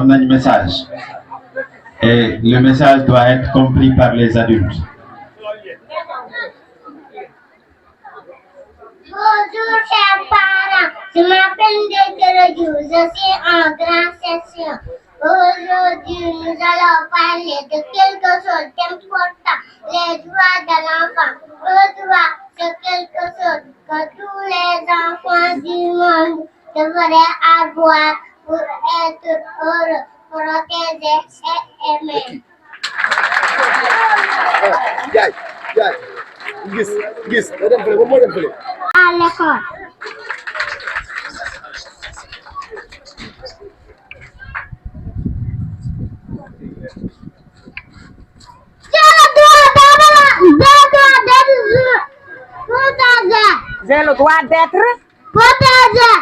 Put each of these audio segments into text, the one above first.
am nañ message et le message doit être compris par les adultes. Bonjour chers parents, je m'appelle Ndekeleju, je suis en grande session. Aujourd'hui, nous allons parler de quelque chose d'important, les droits de l'enfant. Le droit, c'est quelque chose que tous les enfants du monde devraient avoir pour être heureux, protégés et aimés. À l'école. J'ai le droit d'être protégé.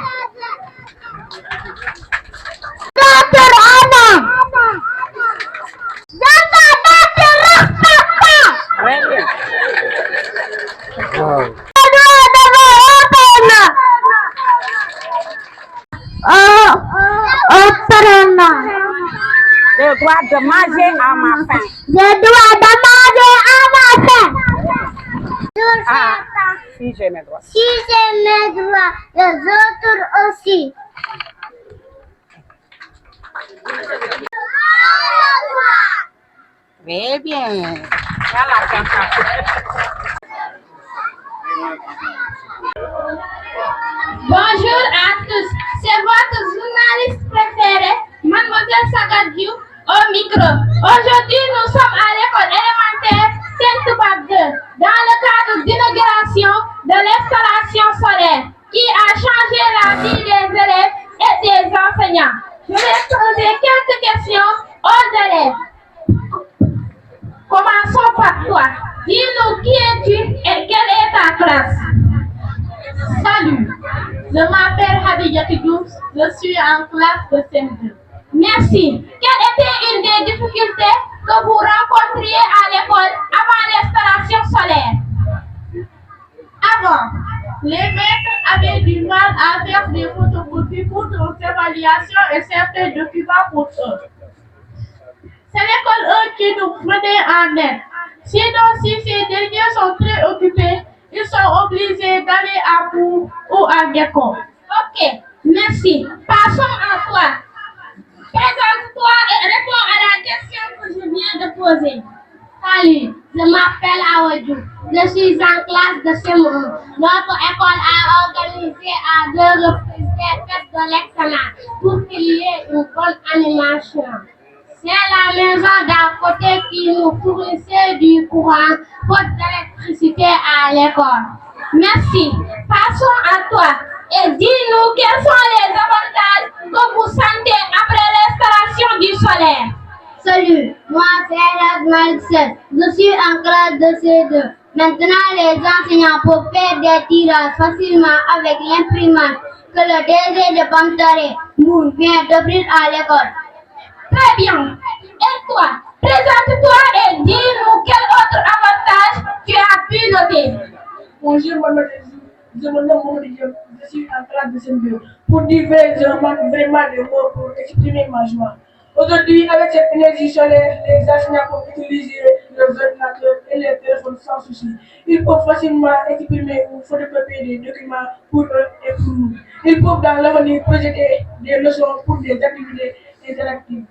Docteur Anna. Je t'ai respecté. Très bien. Le droit de manger à ma faim. Le droit de manger à ma faim. Ah, si j'ai mes droits. Si j'ai mes droits, les autres aussi. Très bien. Bonjour à tous, c'est votre journaliste préféré, Mademoiselle Sagadiou, au micro. Aujourd'hui, nous sommes à l'école élémentaire Saint-Toubab 2, dans le cadre d'inauguration de l'installation solaire qui a changé la vie des élèves et des enseignants. Je vais poser quelques questions aux élèves. Commençons par toi. Dis-nous qui es-tu et quelle est ta classe? Salut, je m'appelle Hadija Diouf, je suis en classe de CM2. Merci. Quelle était une des difficultés que vous rencontriez à l'école avant l'installation solaire? Avant, les maîtres avaient du mal à faire des photocopies pour nos évaluations et certains documents pour eux. C'est l'école eux qui nous prenait en aide. Sinon, si ces derniers sont très occupés, ils sont obligés d'aller à Bourg ou à Gecko. Ok, merci. Passons à toi. Présente-toi et réponds à la question que je viens de poser. Salut, je m'appelle Awadou. Je suis en classe de CM1. Notre école a organisé à 2 reprises des fêtes de l'excellence pour qu'il y ait une bonne animation. C'est la maison d'à côté qui nous fournissait du courant, faute d'électricité à l'école. Merci. Passons à toi. Et dis-nous quels sont les avantages que vous sentez après l'installation du solaire. Salut, moi c'est Rasmal. Je suis en classe de C2. Maintenant, les enseignants peuvent faire des tirages facilement avec l'imprimante que le DG de Bamtare nous vient d'offrir à l'école. Très bien. Et toi, présente-toi et dis-nous quel autre avantage tu as pu noter. Bonjour, je me nomme Mamadou Diop, je suis en classe de CM2. Pour dire vrai, je manque vraiment de mots pour exprimer ma joie. Aujourd'hui, avec cette énergie solaire, les enseignants peuvent utiliser leurs ordinateurs et les téléphones sans souci. Ils peuvent facilement exprimer ou photocopier des documents pour eux et pour nous. Ils peuvent dans l'avenir projeter des leçons pour des activités interactives.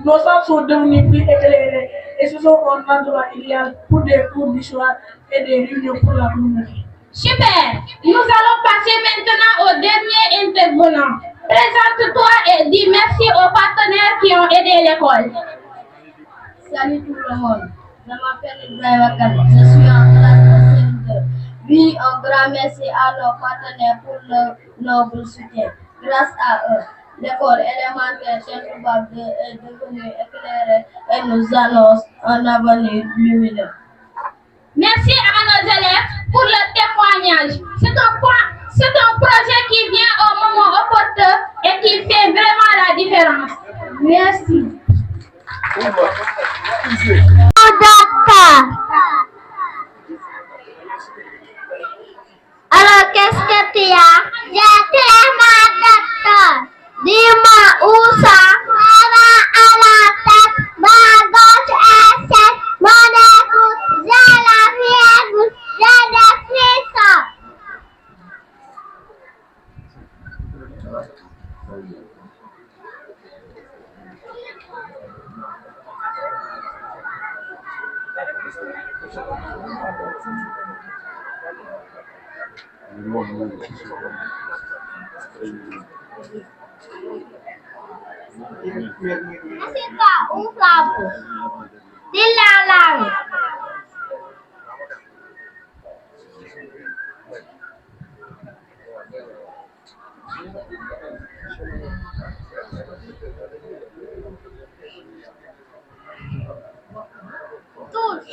Nos salles sont devenues plus éclairées et ce sont un endroit idéal pour des cours du soir et des réunions pour la communauté. Super! Nous allons passer maintenant au dernier intervenant. Présente-toi et dis merci aux partenaires qui ont aidé l'école. Salut tout le monde. Je m'appelle Ibrahim Akane. Je suis en classe de CM2. Oui, un grand merci à nos partenaires pour leur noble soutien. Grâce à eux, l'école élémentaire Saint-Toubab est devenue éclairée et nous annonce un avenir lumineux. Merci à nos élèves pour le témoignage. C'est un projet qui vient au moment opportun et qui fait vraiment la différence. Merci. Alors, qu'est-ce que tu as? J'ai tellement docteur. Dis-moi où ça? À la tête, ma gauche est sec, mon écoute, j'ai la fièvre, j'ai des frissons. C'est pas ouvre la bouche. Dis la langue. Touche.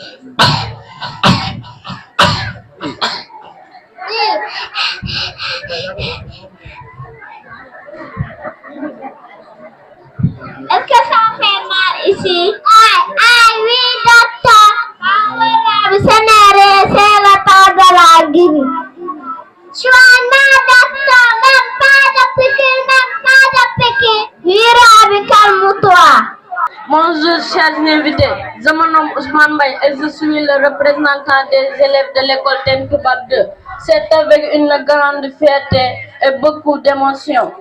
Est-ce que ça fait mal ici? Oui, docteur. Ce n'est rien, c'est le temps de la guinée. Soigne-moi, docteur, même pas de piqûre. Vira, calme-toi. Bonjour chers invités, je me nomme Ousmane Baye et je suis le représentant des élèves de l'école Saint-Toubab 2. C'est avec une grande fierté et beaucoup d'émotion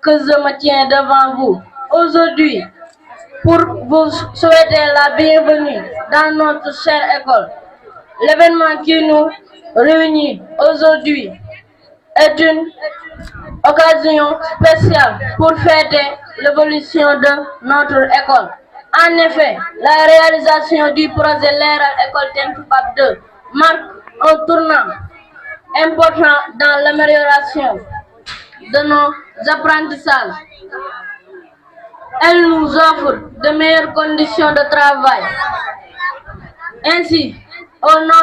que je me tiens devant vous aujourd'hui pour vous souhaiter la bienvenue dans notre chère école. L'événement qui nous réunit aujourd'hui est une occasion spéciale pour fêter l'évolution de notre école. En effet, la réalisation du projet Leral École Saint-Toubab 2 marque un tournant important dans l'amélioration de nos apprentissages. Elle nous offre de meilleures conditions de travail. Ainsi, au nom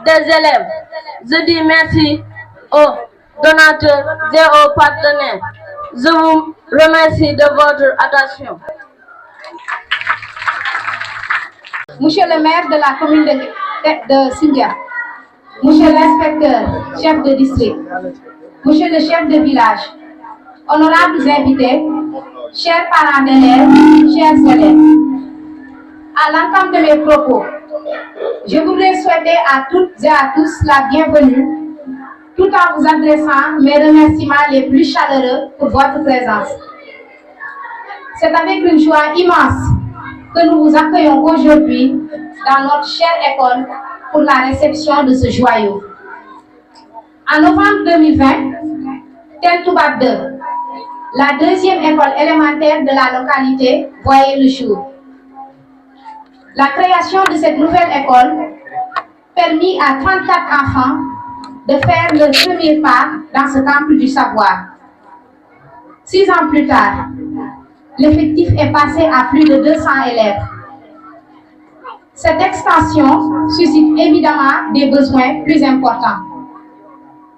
des élèves, je dis merci aux donateurs et aux partenaires. Je vous remercie de votre attention. Monsieur le maire de la commune de Sindia, monsieur l'inspecteur, chef de district, monsieur le chef de village, honorables invités, chers parents d'élèves, chers élèves, à l'entame de mes propos, je voudrais souhaiter à toutes et à tous la bienvenue, tout en vous adressant mes remerciements les plus chaleureux pour votre présence. C'est avec une joie immense que nous vous accueillons aujourd'hui dans notre chère école pour la réception de ce joyau. En novembre 2020, Saint-Toubab 2, la deuxième école élémentaire de la localité, voyait le jour. La création de cette nouvelle école permit à 34 enfants de faire le premier pas dans ce temple du savoir. 6 ans plus tard, l'effectif est passé à plus de 200 élèves. Cette extension suscite évidemment des besoins plus importants.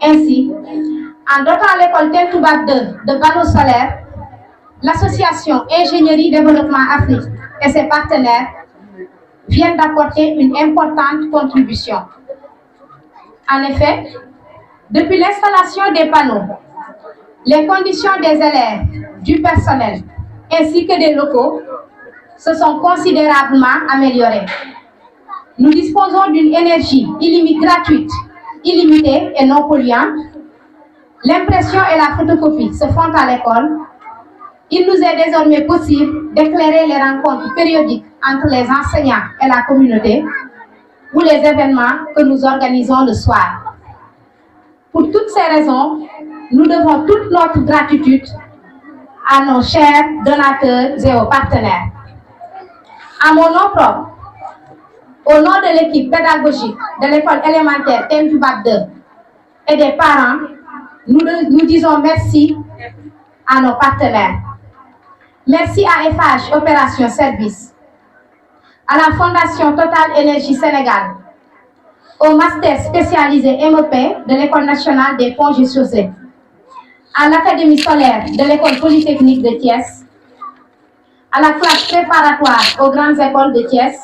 Ainsi, en dotant l'école Saint-Toubab 2 de panneaux solaires, l'association Ingénierie Développement Afrique et ses partenaires viennent d'apporter une importante contribution. En effet, depuis l'installation des panneaux, les conditions des élèves, du personnel ainsi que des locaux se sont considérablement améliorées. Nous disposons d'une énergie gratuite, illimitée et non polluante. L'impression et la photocopie se font à l'école. Il nous est désormais possible d'éclairer les rencontres périodiques entre les enseignants et la communauté ou les événements que nous organisons le soir. Pour toutes ces raisons, nous devons toute notre gratitude à nos chers donateurs et aux partenaires. À mon nom propre, au nom de l'équipe pédagogique de l'école élémentaire Tentouba 2 et des parents, nous disons merci à nos partenaires. Merci à FH Opération Service, à la Fondation Total Énergie Sénégal, au master spécialisé MEP de l'École nationale des ponts et chaussées, à l'Académie solaire de l'École polytechnique de Thiès, à la classe préparatoire aux grandes écoles de Thiès,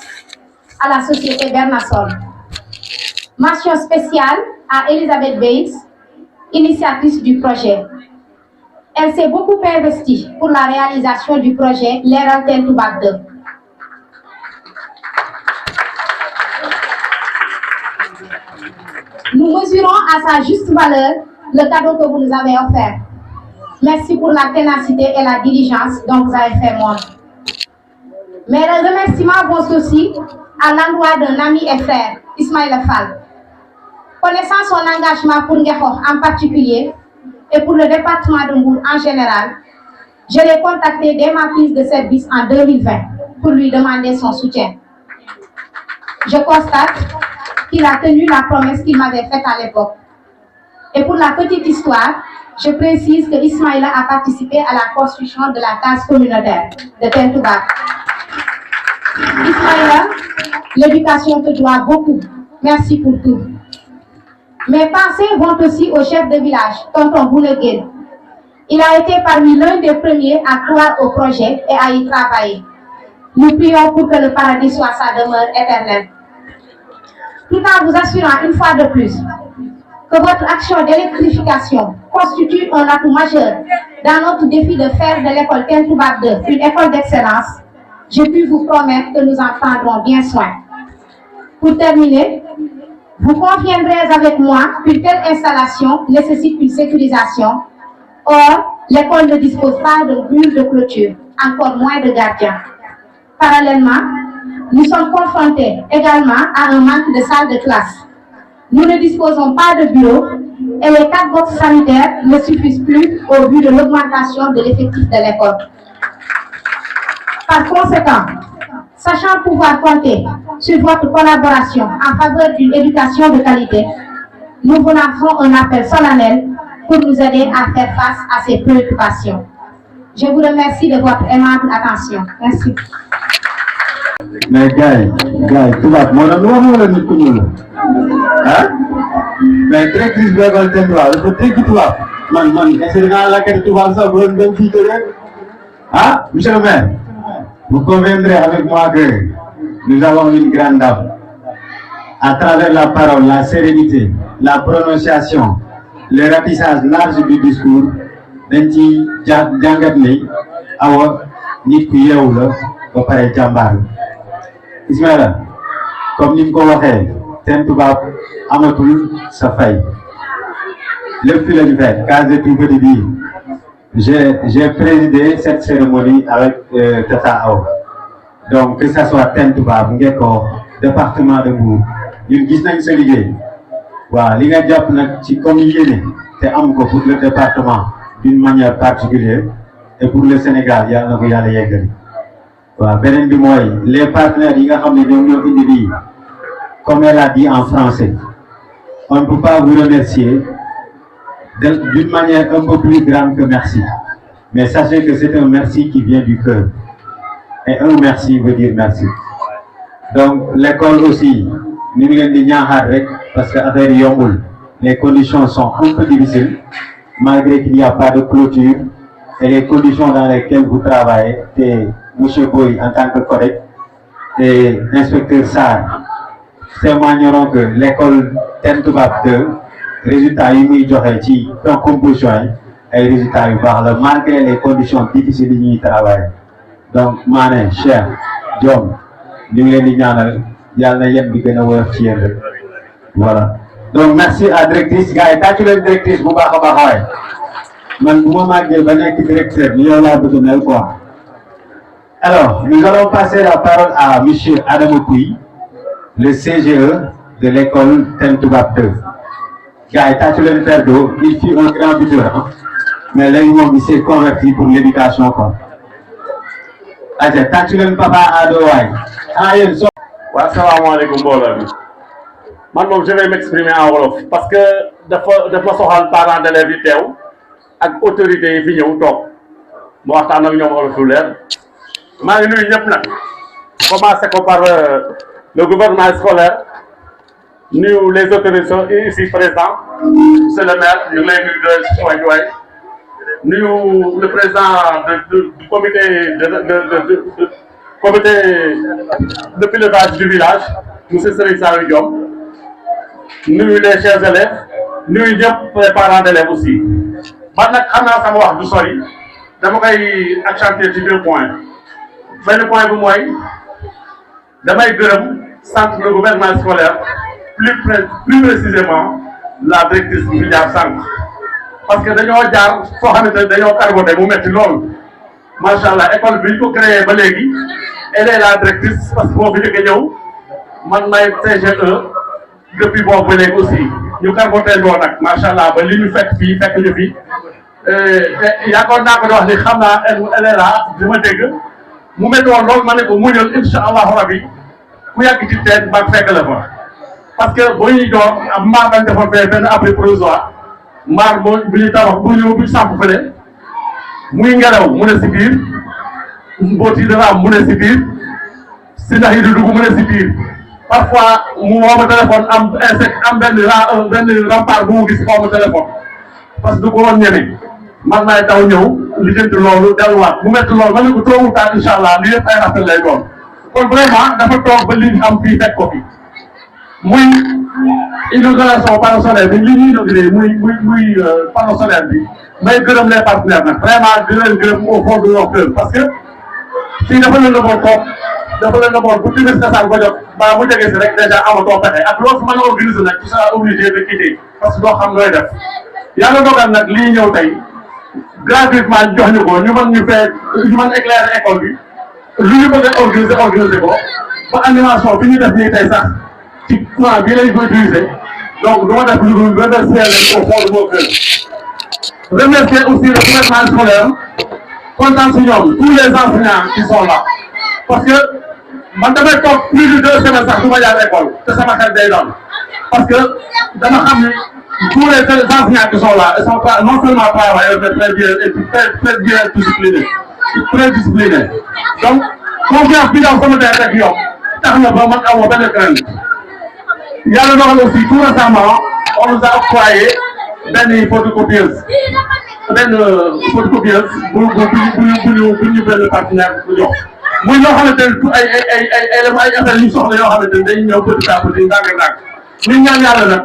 à la société Bernasol. Mention spéciale à Elisabeth Bates, initiatrice du projet. Elle s'est beaucoup investie pour la réalisation du projet Leral Tentouba 2. Nous mesurons à sa juste valeur le cadeau que vous nous avez offert. Merci pour la ténacité et la diligence dont vous avez fait montre. Mes remerciements vont aussi à l'endroit d'un ami et frère, Ismaïla Fall. Connaissant son engagement pour Ngekho en particulier et pour le département de Mbour en général, je l'ai contacté dès ma prise de service en 2020 pour lui demander son soutien. Je constate qu'il a tenu la promesse qu'il m'avait faite à l'époque. Et pour la petite histoire, je précise que Ismaïla a participé à la construction de la case communautaire de Tentouba. Ismaïla, l'éducation te doit beaucoup. Merci pour tout. Mes pensées vont aussi au chef de village, Tonton Bouleguène. Il a été parmi l'un des premiers à croire au projet et à y travailler. Nous prions pour que le paradis soit sa demeure éternelle. Tout en vous assurant une fois de plus que votre action d'électrification constitue un atout majeur dans notre défi de faire de l'école Tentouba 2 une école d'excellence, je puis vous promettre que nous en prendrons bien soin. Pour terminer, vous conviendrez avec moi qu'une telle installation nécessite une sécurisation. Or, l'école ne dispose pas de mur de clôture, encore moins de gardiens. Parallèlement, nous sommes confrontés également à un manque de salles de classe. Nous ne disposons pas de bureaux et les 4 boxes sanitaires ne suffisent plus au vu de l'augmentation de l'effectif de l'école. Par conséquent, sachant pouvoir compter sur votre collaboration en faveur d'une éducation de qualité, nous vous lançons un appel solennel pour nous aider à faire face à ces préoccupations. Je vous remercie de votre aimable attention. Merci. Mais gars, tout va bien. Mais directrice de l'école Tentouba, il faut très tout va. C'est dans laquelle tout va ça, vous avez une fille de ah, monsieur le maire, vous conviendrez avec moi que nous avons une grande dame. À travers la parole, la sérénité, la prononciation, le ratissage large du discours, Nenti Djangatni, Awa, Nikuyeoula, Opare Djambar. Ismaël, comme nous l'avons Tentouba Amatul Safai. Le fil du fait, quand j'ai présidé cette cérémonie avec Tata Aou. Donc, que ce soit Tentouba, Ngeko, département de Mbour, nous avons ce liggéey. Voilà, li nga japp nak ci comme yéné té am ko pour le département d'une manière particulière et pour le Sénégal yalla nako yalla yeggali. Voilà, benen bi moy les partenaires yi nga xamné ñom ñoo indi bi comme elle a dit en français. On ne peut pas vous remercier d'une manière un peu plus grande que merci. Mais sachez que c'est un merci qui vient du cœur. Et un merci veut dire merci. Donc l'école aussi, nous parce que les conditions sont un peu difficiles, malgré qu'il n'y a pas de clôture, et les conditions dans lesquelles vous travaillez, et M. Boy en tant que collègue, et l'inspecteur Sarr, témoigneront que l'école Tentouba 2, résultats immédiats, en composition, et résultats malgré les conditions difficiles de travail. Donc, Mané, cher, Diom, nous voilà. Donc, merci à la directrice. Gars, tu es directrice, vous alors, nous allons passer la parole à M. Adam Okouy, le CGE de l'école Tentouba 2. Gars, tu es il fut un grand buteur. mais léegi moom il s'est converti pour l'éducation quoi. ayca tàccu leen papa Ado waay ah yéen so. waaw salaamaaleykum mbooloo mi man moom je vais m'exprimer en wolof parce que dafa soxal parents d'élèves yi teew ak autorités yi fi ñëw toog mu waxtaan ak ñoom wolof lu leer maa ngi nuyu ñëpp nag commencé ko par le gouvernement scolaire nuyu les autorités ici présents monsieur le maire ñu ngi lay nuyu de waay nuyu le président du comité comité de pilotage du village monsieur Serigne Saliou Diom nuyu les chers élèves nuyu ñëpp les parents d'élèves aussi man nag xam naa sama wax du sori dama koy accentuer ci 2 points benn point bi mooy damay gërëm centre de gouvernement scolaire plus précisément la directrice bi jaar sànq parce que dañoo jaar foo xamante ne dañoo carboté mu metti lool macha allah école bi ñu ko créé ba léegi elle est la directrice parce que boo fi njëkk a ñëw man may CGE depuis boobu ba léegi aussi ñu carboté loo nag macha allah ba li ñu fekk fii fekk ñu fi te yaakaar naa ko di wax ni xam naa elle est là di ma dégg mu métti woon lool ma ne ko muñal incha allahu rabi ku yàgg ci teen ba fekk la fa parce que boo ñuy door am mbaar dañ defoon fee benn abri provisoire mbaar bu ñuy tabax bu ñu samp fële muy ngelaw mu ne si biir mbooti dana am mu ne si biir si ndax yi di dugg mu ne si biir parfois mu woo ma téléphone am insecte am benn rempart bu mu gis xaw ma téléphone parce que du ko woon ñeme man maay taw ñëw lijjanti loolu delluwaat mu métti loolu ma ne ko toogu taal incha allah li yëpp ay rafet lay doon kon vraiment dafa toog ba li ñu am fii fekk ko fi muy inauguration panneau solaire bi li ñuy inauguré muy panneau solaire bi may gërëm les partenaires nag vraiment di leen gërëm au fond de leur cœur parce que fii dafa leen demoon toog dafa leen demoon bu timis kasaan ba jot ba mu jege si rek déjà amatoo pexe ak loolu mën a organiser nag tu seras obligé de quitter parce que doo xam looy def yàlla dogal nag lii ñëw tey gratuitement jox ñu ko ñu mën éclairer école bi lu ñu bëgg a organiser ko ba animation bi ñu def nii tey sax ci courant bii lañ ko utiliser donc du ma def lu dul remercier leen au fond de mon cœur remercier aussi le gouvernement scolaire kontaan si ñoom tous les enseignants qui sont là parce que man damay toog plus de 2 semaines sax du ma jaar école te sama xel day doon parce que dama xam ni tous les enseignants qui sont là ils sont non seulement travailleurs mais très bien et très bien disciplinés donc confiance bi daw sama day rek yokk tax na ba man amoo benn crainte yàlla dogal aussi tout récemment on nous a octroyé benn photocopieuse bu ñu benn partenaire bu jox muy loo xamante ne ay affaires yu soxla yoo xamante ne dañuy ñëw petit à petit ndànk-ndànk ñu ñaan yàlla nag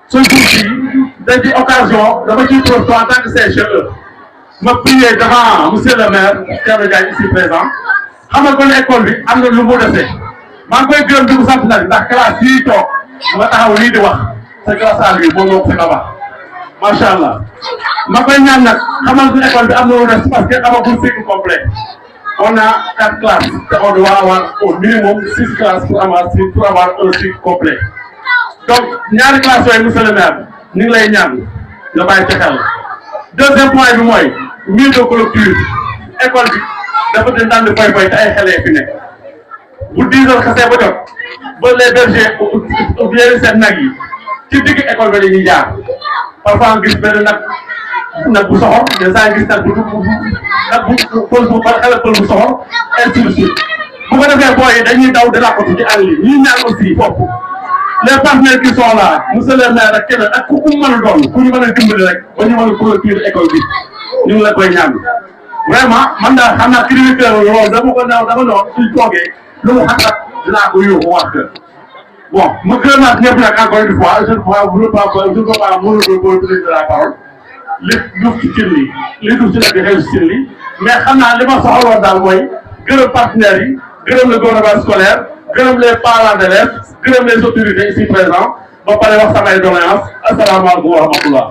suñ ci dañ ci occasion dama ciy profité en tant que CGE ma prier devant monsieur le maire Thierno Diagne ici présent xamal ko ne école bi am na lu mu dese maa ngi koy gërëm di ko sant nag ndax classe yii toog ma taxaw lii di wax c'est grâce à lui moom moo ko fi tabax macha allah ma koy ñaan nag xamal ko école bi am na lu des parce que amagul cycle complet on a 4 classes te on doit avoir au minimum 6 classes pour avoir un cycle complet donc ñaari classes yooyu monsieur le maire ñu ngi lay ñaan nga bàyyi ci xel deuxième point bi mooy mur de clôture école bi dafa di ndànd foy te ay xale fi nekk bu 10 heures xasee ba jot ba les bergers ou bien seen nag yi ci digg école bi la ñuy jaar parfois gis benn nag bu soxor des fois gis nag bu pël bu soxor ainsi de suite bu ko defee booy yi dañuy daw di làkkatu ci àll yi ñuy ñaan aussi foofu les partenaires qui sont là monsieur le maire ak keneen ak ku mën a doon ku ñu mën a dimbali rek ba ñu mën a clôturer école bi ñu ngi la koy ñaan vraiment man daal xam naa critique loolu dama noonu suñ toogee lu mu xat dinaa ko yóbbu wax que bon ma gërëmaat ñëpp nag encore une fois je ne peux pas monopoliser la parole li duuf ci cin li duuf ci nag di xew ci cin li mais xam naa li ma soxaloon daal mooy gërëm partenaires yi gërëm le gouvernement scolaire gërëm les parents d'élèves gërëm les autorités ici présents ba pare wax samay doléances asalaamaaleykum wa rahmatullah.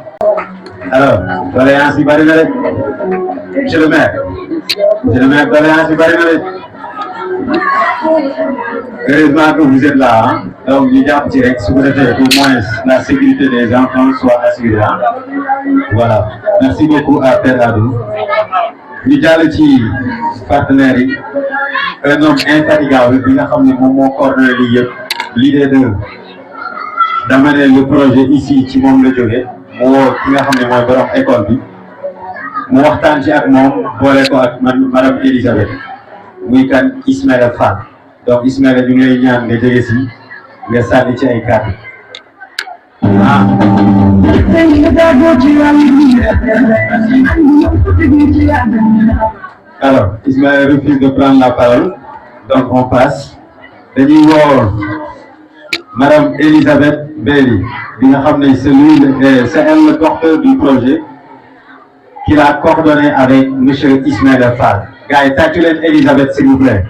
alors doléances yi bari na rek monsieur le maire doléances yi bari na rek Heureusement que vous êtes là, hein? Donc ñu jàpp ci rek su ko defee au moins la sécurité des enfants soit assurée. Hein? Voilà, merci beaucoup à Père Adou. ñu jàll ci partenaires yi un homme infatigable bi nga xam ne moom moo coordonné lii yëpp l'idée d'amener le projet ici ci moom la jógee mu woo ki nga xam ne mooy borom école bi mu waxtaan ci ak moom boole ko ak madame Elisabeth muy kan Ismaïla Fall donc Ismaïla ñu ngi lay ñaan nga jege si nga sànni ci ay kàddu. Alors Ismaïla refuse de prendre la parole donc on passe dañuy woo madame Elisabeth Belly bi nga xam ne c'est elle le porteur du projet qu'il a coordonné avec monsieur Ismaïla Fall. Gars yi tàccu leen Elisabeth s'il vous plaît.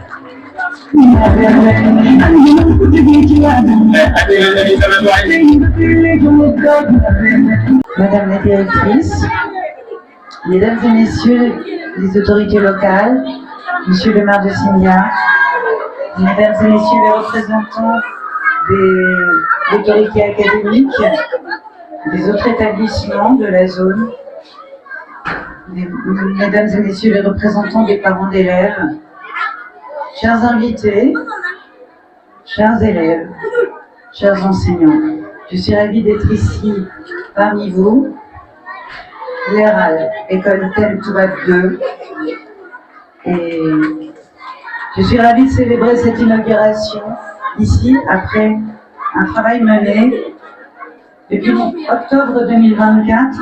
Madame la directrice, mesdames et messieurs les autorités locales, monsieur le maire de Sindia, mesdames et messieurs les représentants des autorités académiques, des autres établissements de la zone, mesdames et messieurs les représentants des parents d'élèves, chers invités, chers élèves, chers enseignants, je suis ravie d'être ici parmi vous, l'ERAL, École Thème Touba 2, et je suis ravie de célébrer cette inauguration ici après un travail mené depuis octobre 2024.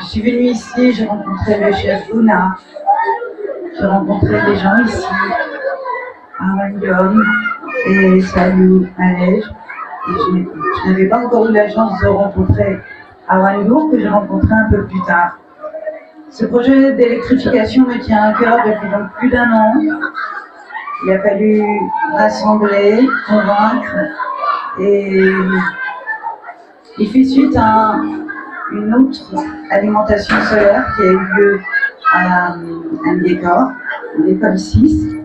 Je suis venue ici, j'ai rencontré le chef Luna, j'ai rencontré des gens ici, Armand et Salou Alej. Je n'avais pas encore eu la chance de rencontrer Awandour, que j'ai rencontré un peu plus tard. Ce projet d'électrification me tient à cœur depuis donc plus d'un an. Il a fallu rassembler, convaincre, et il fait suite à une autre alimentation solaire qui a eu lieu à Ndécor, l'école 6,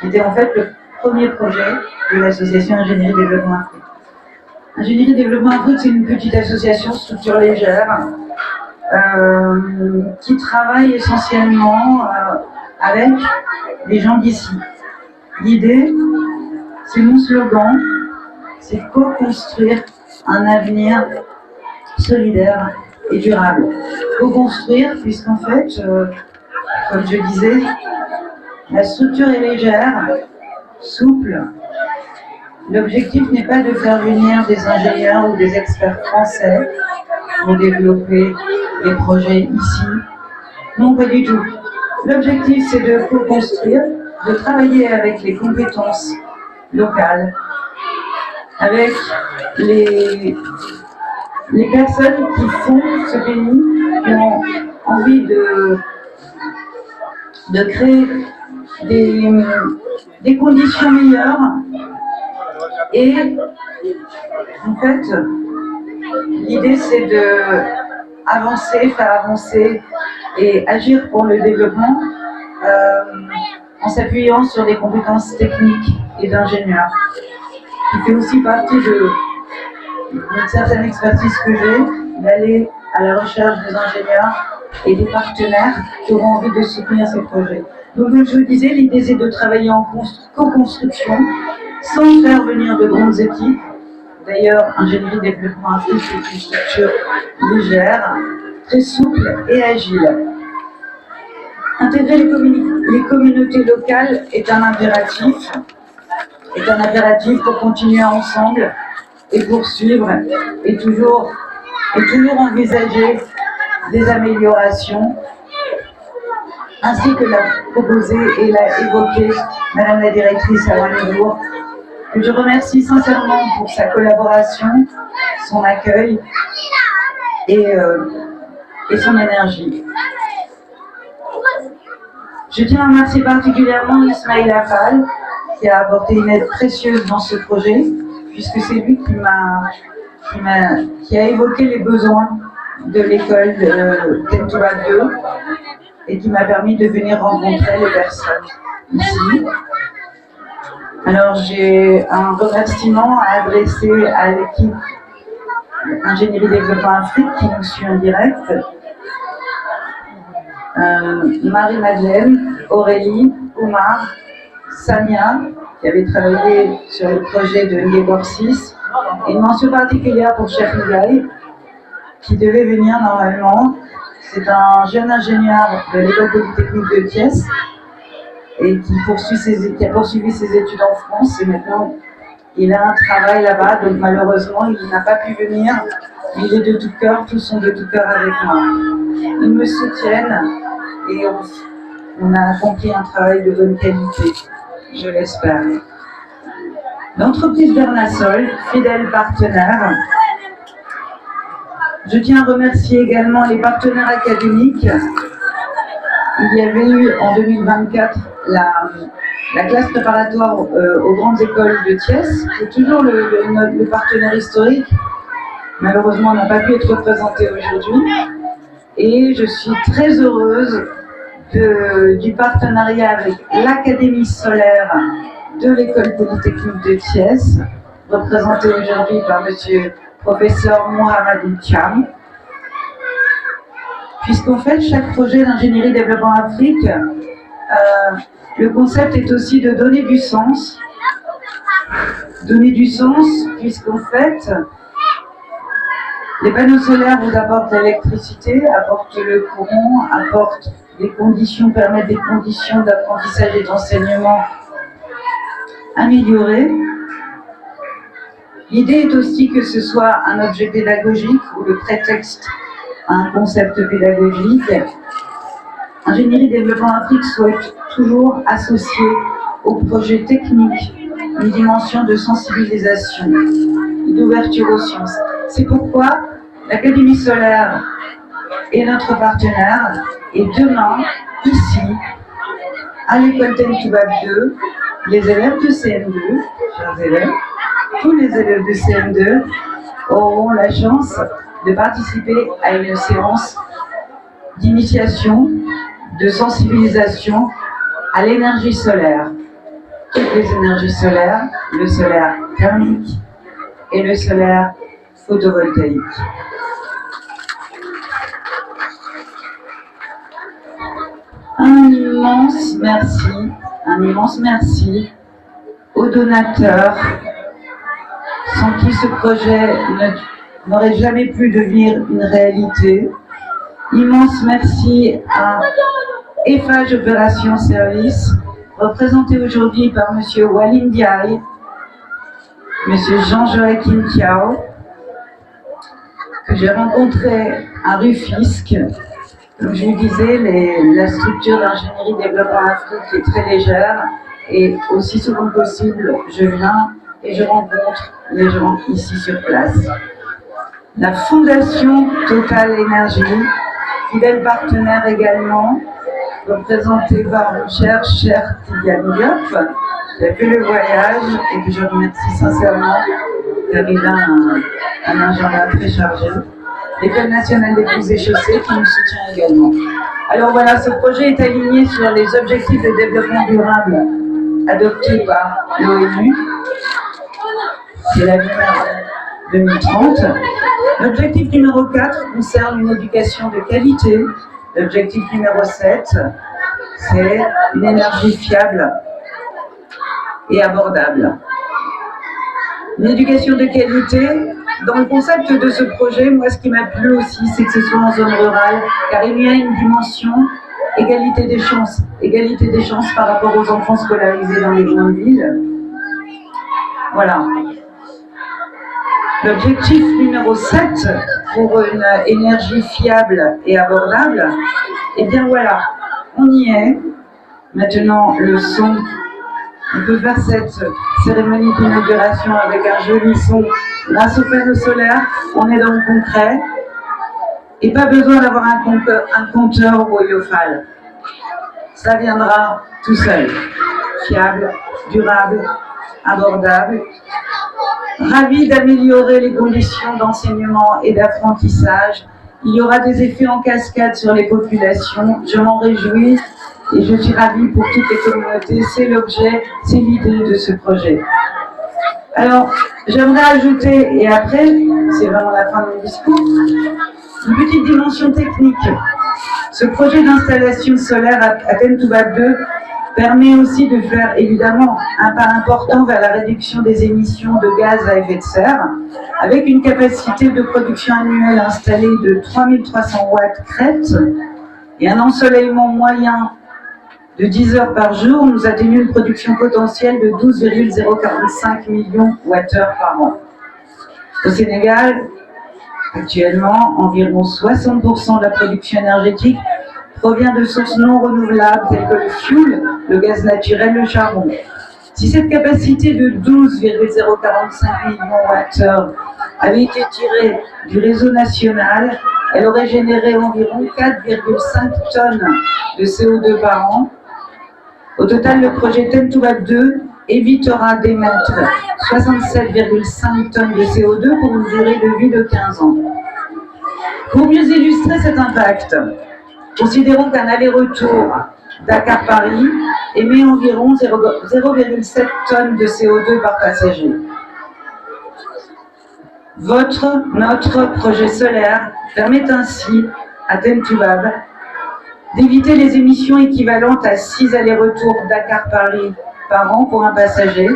qui était en fait le premier projet de l'association Ingénierie Développement Afrique. Ingénierie Développement Afrique, c'est une petite association structure légère qui travaille essentiellement avec les gens d'ici. L'idée, c'est mon slogan, c'est co-construire un avenir solidaire et durable. Co-construire, puisqu'en fait, comme je disais, la structure est légère, souple. L'objectif n'est pas de faire venir des ingénieurs ou des experts français pour développer des projets ici. Non, pas du tout. L'objectif, c'est de co-construire, de travailler avec les compétences locales, avec les personnes qui font ce pays, qui ont envie de créer des conditions meilleures. Et en fait, l'idée c'est de avancer, faire avancer et agir pour le développement en s'appuyant sur des compétences techniques et d'ingénieurs, qui fait aussi partie d'une certaine expertise que j'ai, d'aller à la recherche des ingénieurs et des partenaires qui auront envie de soutenir ces projets. Donc, comme je vous disais, l'idée c'est de travailler en co-construction, sans faire venir de grandes équipes. D'ailleurs, Ingénierie Développement Afrique est une structure légère, très souple et agile. Intégrer les communautés locales est un impératif pour continuer ensemble et poursuivre et toujours envisager des améliorations, ainsi que l'a proposé et l'a évoqué Madame la directrice Awandour, que je remercie sincèrement pour sa collaboration, son accueil et son énergie. Je tiens à remercier particulièrement Ismaïla Fall, qui a apporté une aide précieuse dans ce projet, puisque c'est lui qui a évoqué les besoins de l'école Thème Touba 2 et qui m'a permis de venir rencontrer les personnes ici. Alors j'ai un remerciement à adresser à l'équipe Ingénierie Développement Afrique qui nous suit en direct. Marie-Madeleine, Aurélie, Oumar, Samia, qui avait travaillé sur le projet de Ngébor 6, et une mention particulière pour Cheikh Ndiaye, qui devait venir normalement. C'est un jeune ingénieur de l'école polytechnique de Thiès et qui a poursuivi ses études en France, et maintenant il a un travail là-bas, donc malheureusement il n'a pas pu venir. Il est de tout cœur, tous sont de tout cœur avec moi. Ils me soutiennent et on a accompli un travail de bonne qualité, je l'espère. L'entreprise Bernasol, fidèle partenaire. Je tiens à remercier également les partenaires académiques. Il y avait eu en 2024 la classe préparatoire aux grandes écoles de Thiès, qui est toujours le partenaire historique. Malheureusement, on n'a pas pu être représenté aujourd'hui. Et je suis très heureuse du partenariat avec l'Académie solaire de l'école polytechnique de Thiès, représentée aujourd'hui par monsieur professeur Mohamedou Thiam. Puisqu'en fait, chaque projet d'ingénierie développement Afrique, le concept est aussi de donner du sens. Donner du sens, puisqu'en fait, les panneaux solaires vous apportent l'électricité, apportent le courant, apportent des conditions, permettent des conditions d'apprentissage et d'enseignement améliorées. L'idée est aussi que ce soit un objet pédagogique ou le prétexte à un concept pédagogique. Ingénierie Développement Afrique souhaite toujours associer au projet technique une dimension de sensibilisation et d'ouverture aux sciences. C'est pourquoi l'Académie solaire est notre partenaire, et demain, ici, à l'école Tentubab 2, les élèves de CM2, chers élèves, tous les élèves de CM2 auront la chance de participer à une séance d'initiation, de sensibilisation à l'énergie solaire. Toutes les énergies solaires, le solaire thermique et le solaire photovoltaïque. Un immense merci aux donateurs sans qui ce projet n'aurait jamais pu devenir une réalité. Immense merci à Eiffage Opération Service, représenté aujourd'hui par M. Walid Ndiaye, M. Jean-Joachim Kiao, que j'ai rencontré à Rufisque. Comme je vous disais, la structure d'ingénierie développement Afrique est très légère, et aussi souvent que possible, je viens et je rencontre les gens ici sur place. La Fondation Total Énergie, fidèle partenaire également, représentée par mon cher Tidiane Diop, qui a fait le voyage et que je remercie sincèrement, car il a un agenda très chargé. L'École nationale des Ponts et Chaussées qui nous soutient également. Alors voilà, ce projet est aligné sur les objectifs de développement durable adoptés par l'ONU. C'est l'avenir 2030. L'objectif numéro 4 concerne une éducation de qualité. L'objectif numéro 7, c'est une énergie fiable et abordable. Une éducation de qualité. Dans le concept de ce projet, moi, ce qui m'a plu aussi, c'est que ce soit en zone rurale, car il y a une dimension égalité des chances par rapport aux enfants scolarisés dans les grandes villes. Voilà. L'objectif numéro 7, pour une énergie fiable et abordable, eh bien voilà, on y est. Maintenant, le son. On peut faire cette cérémonie d'inauguration avec un joli son grâce aux panneaux solaires. On est dans le concret. Et pas besoin d'avoir un compteur Woyophal. Ça viendra tout seul. Fiable, durable, abordable. Ravi d'améliorer les conditions d'enseignement et d'apprentissage. Il y aura des effets en cascade sur les populations. Je m'en réjouis. et je suis ravie pour toutes les communautés. C'est l'objet, c'est l'idée de ce projet. Alors, j'aimerais ajouter, et après, c'est vraiment la fin de mon discours, une petite dimension technique. Ce projet d'installation solaire à Tentouba 2 permet aussi de faire évidemment un pas important vers la réduction des émissions de gaz à effet de serre, avec une capacité de production annuelle installée de 3300 watts crête et un ensoleillement moyen de 10 heures par jour. Nous atteignons une production potentielle de 12,045 millions Wh par an. Au Sénégal, actuellement, environ 60% de la production énergétique provient de sources non renouvelables telles que le fioul, le gaz naturel, le charbon. Si cette capacité de 12,045 millions Wh avait été tirée du réseau national, elle aurait généré environ 4,5 tonnes de CO2 par an. Au total, le projet Tentouba 2 évitera d'émettre 67,5 tonnes de CO2 pour une durée de vie de 15 ans. Pour mieux illustrer cet impact, considérons qu'un aller-retour Dakar-Paris émet environ 0,7 tonnes de CO2 par passager. Notre projet solaire permet ainsi à Tentouba d'éviter les émissions équivalentes à 6 allers-retours Dakar-Paris par an pour un passager.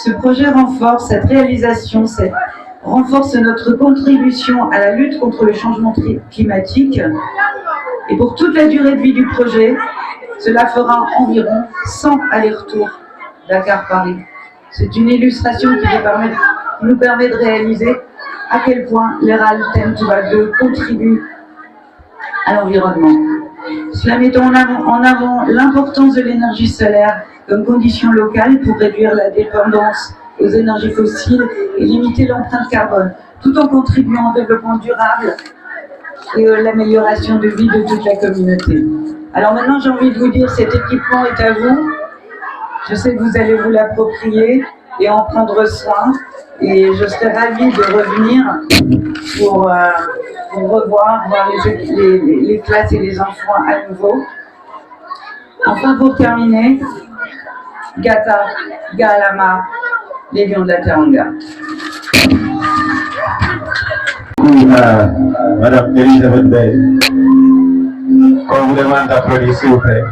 Ce projet renforce cette réalisation, renforce notre contribution à la lutte contre le changement climatique. Et pour toute la durée de vie du projet, cela fera environ 100 allers-retours Dakar-Paris. C'est une illustration qui nous permet de réaliser à quel point les rails Tentouba 2 contribuent à l'environnement. Cela met en avant l'importance de l'énergie solaire comme condition locale pour réduire la dépendance aux énergies fossiles et limiter l'empreinte carbone, tout en contribuant au développement durable et à l'amélioration de vie de toute la communauté. Alors maintenant, j'ai envie de vous dire, cet équipement est à vous. Je sais que vous allez vous l'approprier et en prendre soin. Et je serais ravie de revenir pour revoir, voir les classes et les enfants à nouveau. Enfin, pour terminer, Gata, Galama, les lions de la Teranga. Madame Elisabeth Bey, on vous demande d'applaudir s'il vous plaît.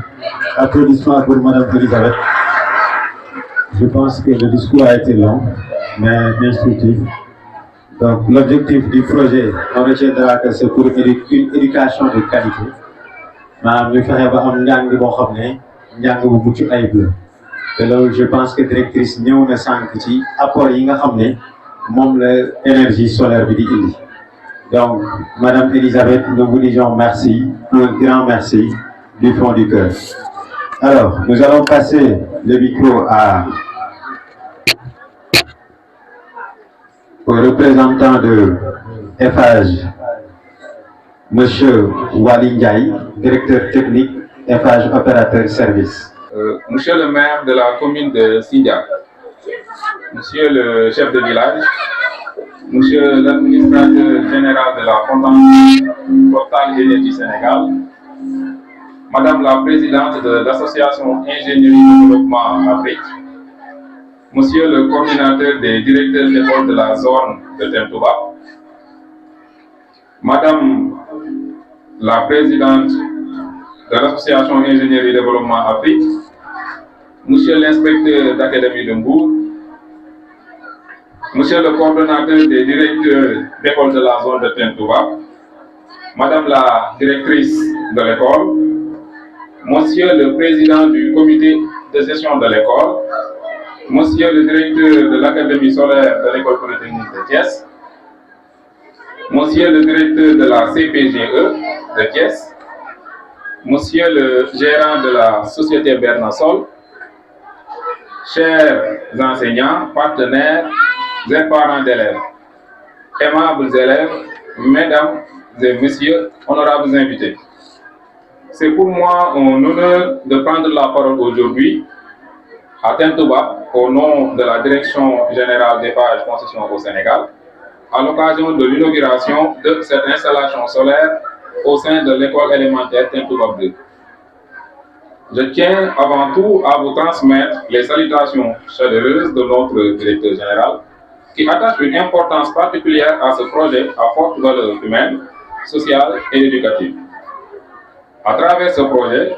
Applaudissements pour Madame Elisabeth. Je pense que le discours a été long, mais instructif. Donc l'objectif du projet, on retiendra que c'est pour une éducation de qualité. Maanaam ñu fexe ba am njàng boo xam ne njàng bu mucc ayib la te loolu je pense que directrice ñëw na sànq ci apport yi nga xam ne moom la énergie solaire bi di indi. Donc Madame Elisabeth, nous vous disons merci, un grand merci du fond du cœur. Alors nous allons passer le micro au représentant de Eiffage, Monsieur Wali Ndiaye, directeur technique Eiffage opérateur service. Monsieur le maire de la commune de Sindia, Monsieur le chef de village, Monsieur l'administrateur général de la Fondation Total Énergie Sénégal, Madame la présidente de l'association Ingénierie Développement Afrique, Monsieur le coordinateur des directeurs d'école de la zone de Tentouba, Madame la présidente de l'association Ingénierie Développement Afrique, Monsieur l'inspecteur d'académie de Mbour, Monsieur le coordonnateur des directeurs d'école de la zone de Tentouba, Madame la directrice de l'école, Monsieur le président du comité de gestion de l'école, Monsieur le directeur de l'Académie solaire de l'école polytechnique de Thiès, Monsieur le directeur de la CPGE de Thiès, Monsieur le gérant de la société Bernasol, chers enseignants, partenaires et parents d'élèves, aimables élèves, mesdames et messieurs, honorables invités. C'est pour moi un honneur de prendre la parole aujourd'hui à Tentouba au nom de la Direction générale d'Eiffage Concession au Sénégal à l'occasion de l'inauguration de cette installation solaire au sein de l'école élémentaire Tentouba 2. Je tiens avant tout à vous transmettre les salutations chaleureuses de notre directeur général qui attache une importance particulière à ce projet à forte valeur humaine, sociale et éducative. À travers ce projet,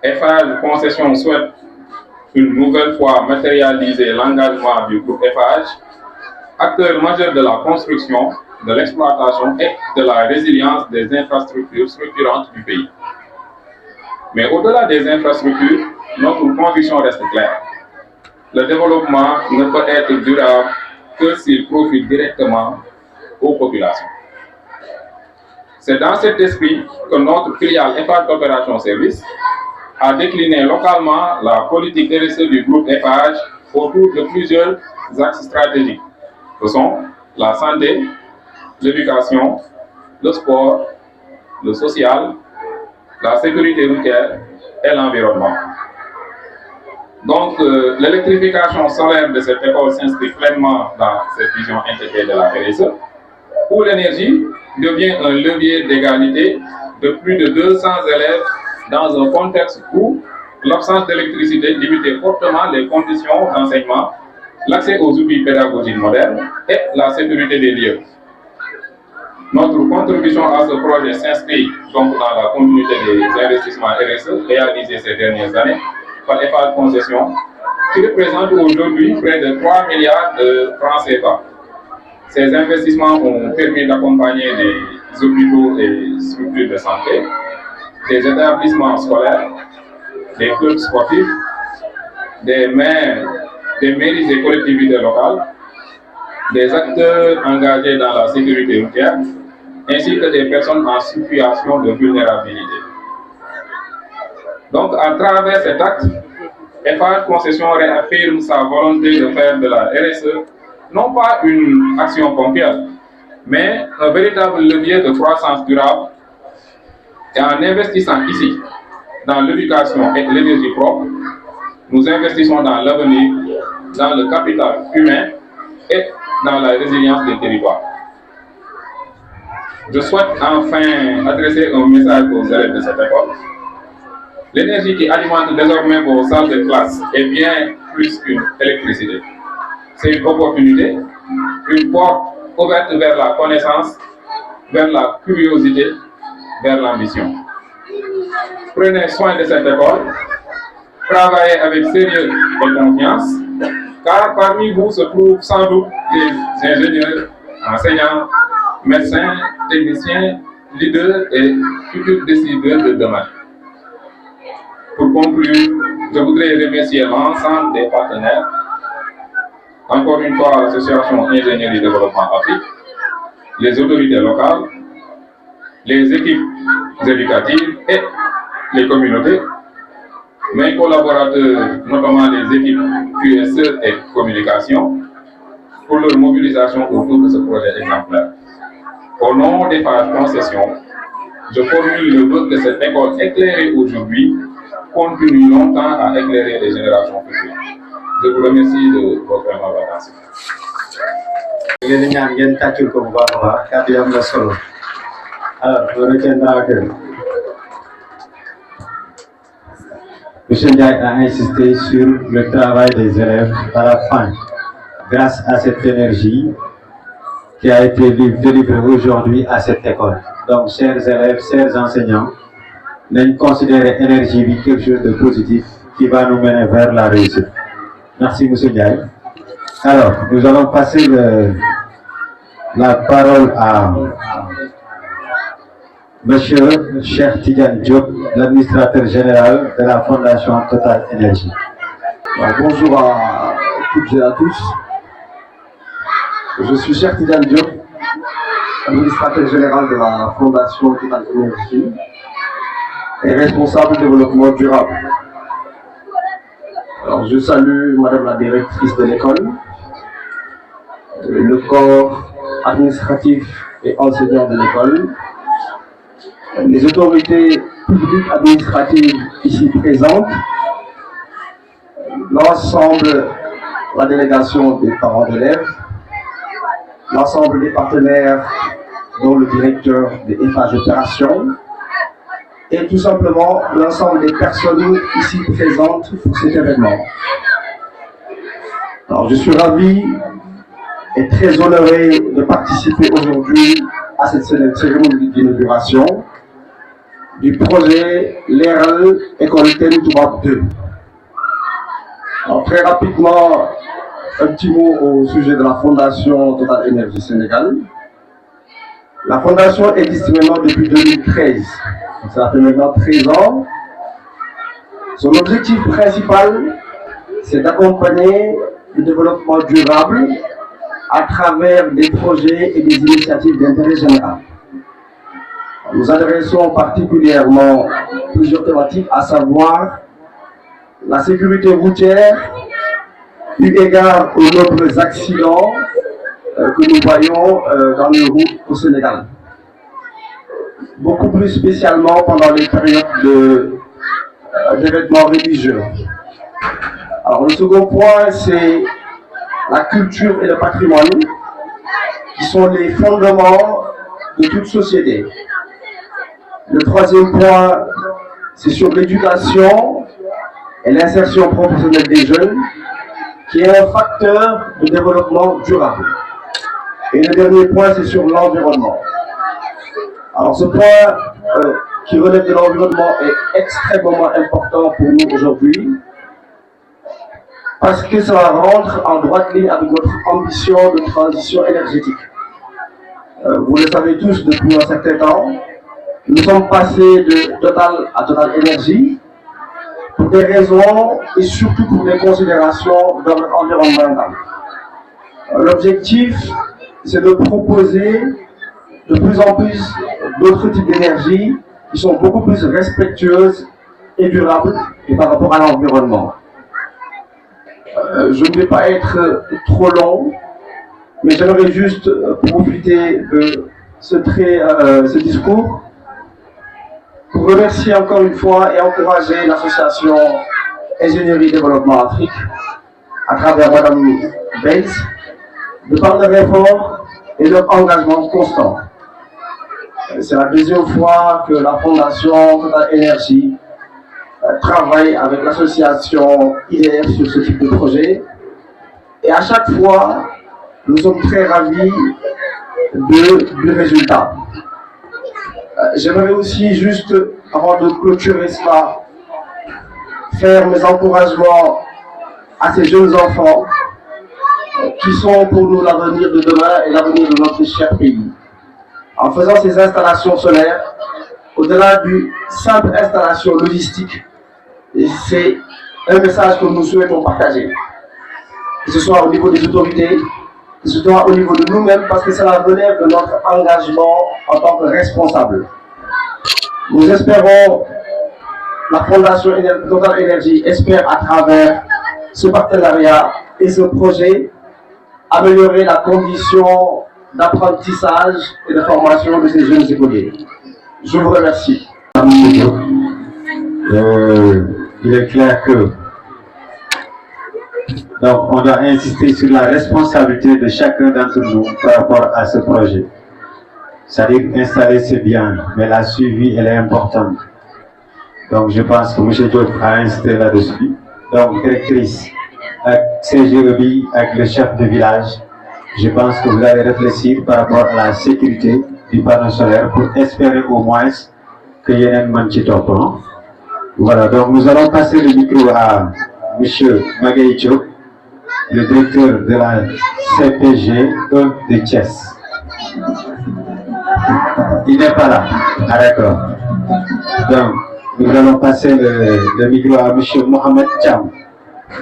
FH Concession souhaite une nouvelle fois matérialiser l'engagement du groupe FH, acteur majeur de la construction, de l'exploitation et de la résilience des infrastructures structurantes du pays. Mais au-delà des infrastructures, notre conviction reste claire. Le développement ne peut être durable que s'il profite directement aux populations. C'est dans cet esprit que notre filiale FH Coopération Service a décliné localement la politique RSE du groupe FH autour de plusieurs axes stratégiques, que sont la santé, l'éducation, le sport, le social, la sécurité routière et l'environnement. Donc, l'électrification solaire de cette école s'inscrit pleinement dans cette vision intégrée de la RSE, où l'énergie devient un levier d'égalité de plus de 200 élèves dans un contexte où l'absence d'électricité limitait fortement les conditions d'enseignement, l'accès aux outils pédagogiques modernes et la sécurité des lieux. Notre contribution à ce projet s'inscrit donc dans la continuité des investissements RSE réalisés ces dernières années par FH Concession, qui représente aujourd'hui près de 3 milliards de francs CFA. Ces investissements ont permis d'accompagner des hôpitaux et structures de santé, des établissements scolaires, des clubs sportifs, des maires, des mairies et collectivités locales, des acteurs engagés dans la sécurité routière, ainsi que des personnes en situation de vulnérabilité. Donc, à travers cet acte, FH Concession réaffirme sa volonté de faire de la RSE non pas une action ponctuelle, mais un véritable levier de croissance durable. Et en investissant ici dans l'éducation et l'énergie propre, nous investissons dans l'avenir, dans le capital humain et dans la résilience des territoires. Je souhaite enfin adresser un message aux élèves de cette école. L'énergie qui alimente désormais vos salles de classe est bien plus qu'une électricité. C'est une opportunité, une porte ouverte vers la connaissance, vers la curiosité, vers l'ambition. Prenez soin de cette école, travaillez avec sérieux et confiance, car parmi vous se trouvent sans doute des ingénieurs, enseignants, médecins, techniciens, leaders et futurs décideurs de demain. Pour conclure, je voudrais remercier l'ensemble des partenaires, encore une fois l'Association Ingénierie et Développement Afrique, les autorités locales, les équipes éducatives et les communautés, mes collaborateurs, notamment les équipes QSE et communication, pour leur mobilisation autour de ce projet exemplaire. Au nom des FH Concession, je formule le vœu que cette école éclairée aujourd'hui continue longtemps à éclairer les générations futures. Je vous remercie de votre aimable attention. Alors, je retiendrai que M. Ndiaye a insisté sur le travail des élèves à la fin, grâce à cette énergie qui a été délivrée aujourd'hui à cette école. Donc, chers élèves, chers enseignants, nous considérons l'énergie quelque chose de positif qui va nous mener vers la réussite. Merci, M. Ndiaye. Alors, nous allons passer la parole à Monsieur Cheikh Tidiane Diop, l'administrateur général de la Fondation Total Énergie. Bonjour à toutes et à tous. Je suis Cheikh Tidiane Diop, administrateur général de la Fondation Total Énergie et responsable développement durable. Alors, je salue Madame la directrice de l'école, le corps administratif et enseignant de l'école, les autorités publiques administratives ici présentes, l'ensemble, la délégation des parents d'élèves, l'ensemble des partenaires, dont le directeur des FH Opérations, et tout simplement l'ensemble des personnes ici présentes pour cet événement. Alors, je suis ravi et très honoré de participer aujourd'hui à cette cérémonie d'inauguration du projet Leral École Ten Toubab 2. Alors, très rapidement, un petit mot au sujet de la Fondation Total Énergie Sénégal. La Fondation existe maintenant depuis 2013. Ça fait maintenant 13 ans. Son objectif principal, c'est d'accompagner le développement durable à travers des projets et des initiatives d'intérêt général. Nous adressons particulièrement plusieurs thématiques, à savoir la sécurité routière, eu égard aux nombreux accidents que nous voyons dans les routes au Sénégal. Beaucoup plus spécialement pendant les périodes d'événements religieux. Alors le second point, c'est la culture et le patrimoine, qui sont les fondements de toute société. Le troisième point, c'est sur l'éducation et l'insertion professionnelle des jeunes, qui est un facteur de développement durable. Et le dernier point, c'est sur l'environnement. Alors ce point qui relève de l'environnement est extrêmement important pour nous aujourd'hui, parce que ça rentre en droite ligne avec notre ambition de transition énergétique. Vous le savez tous, depuis un certain temps, nous sommes passés de Total à Total Énergie pour des raisons et surtout pour des considérations d'ordre environnemental. L'objectif, c'est de proposer de plus en plus d'autres types d'énergie qui sont beaucoup plus respectueuses et durables et par rapport à l'environnement. Je ne vais pas être trop long, mais j'aimerais juste profiter de ce discours pour remercier encore une fois et encourager l'association Ingénierie Développement Afrique à travers Madame Bates de par leur effort et leur engagement constant. C'est la deuxième fois que la Fondation Total Énergie travaille avec l'association IDF sur ce type de projet. Et à chaque fois, nous sommes très ravis du résultat. J'aimerais aussi juste, avant de clôturer cela, faire mes encouragements à ces jeunes enfants qui sont pour nous l'avenir de demain et l'avenir de notre cher pays. En faisant ces installations solaires, au-delà d'une simple installation logistique, c'est un message que nous souhaitons partager. Que ce soit au niveau des autorités, que ce soit au niveau de nous-mêmes, parce que cela relève de notre engagement en tant que responsable. Nous espérons, la Fondation Total Énergie espère à travers ce partenariat et ce projet améliorer la condition d'apprentissage et de formation de ces jeunes écoliers. Je vous remercie. Il est clair que donc on doit insister sur la responsabilité de chacun d'entre nous par rapport à ce projet. C'est-à-dire installer c'est bien, mais la suivi elle est importante. Donc je pense que M. Diop a insisté là-dessus. Donc directrice, avec CGEBI, avec le chef de village, je pense que vous allez réfléchir par rapport à la sécurité du panneau solaire pour espérer au moins qu'il y ait un manchitop. Voilà, donc nous allons passer le micro à M. Magaï Diop, le directeur de la CPG de Thiès. Il n'est pas là. Ah d'accord. Donc, nous allons passer le micro à M. Mohamed Cham,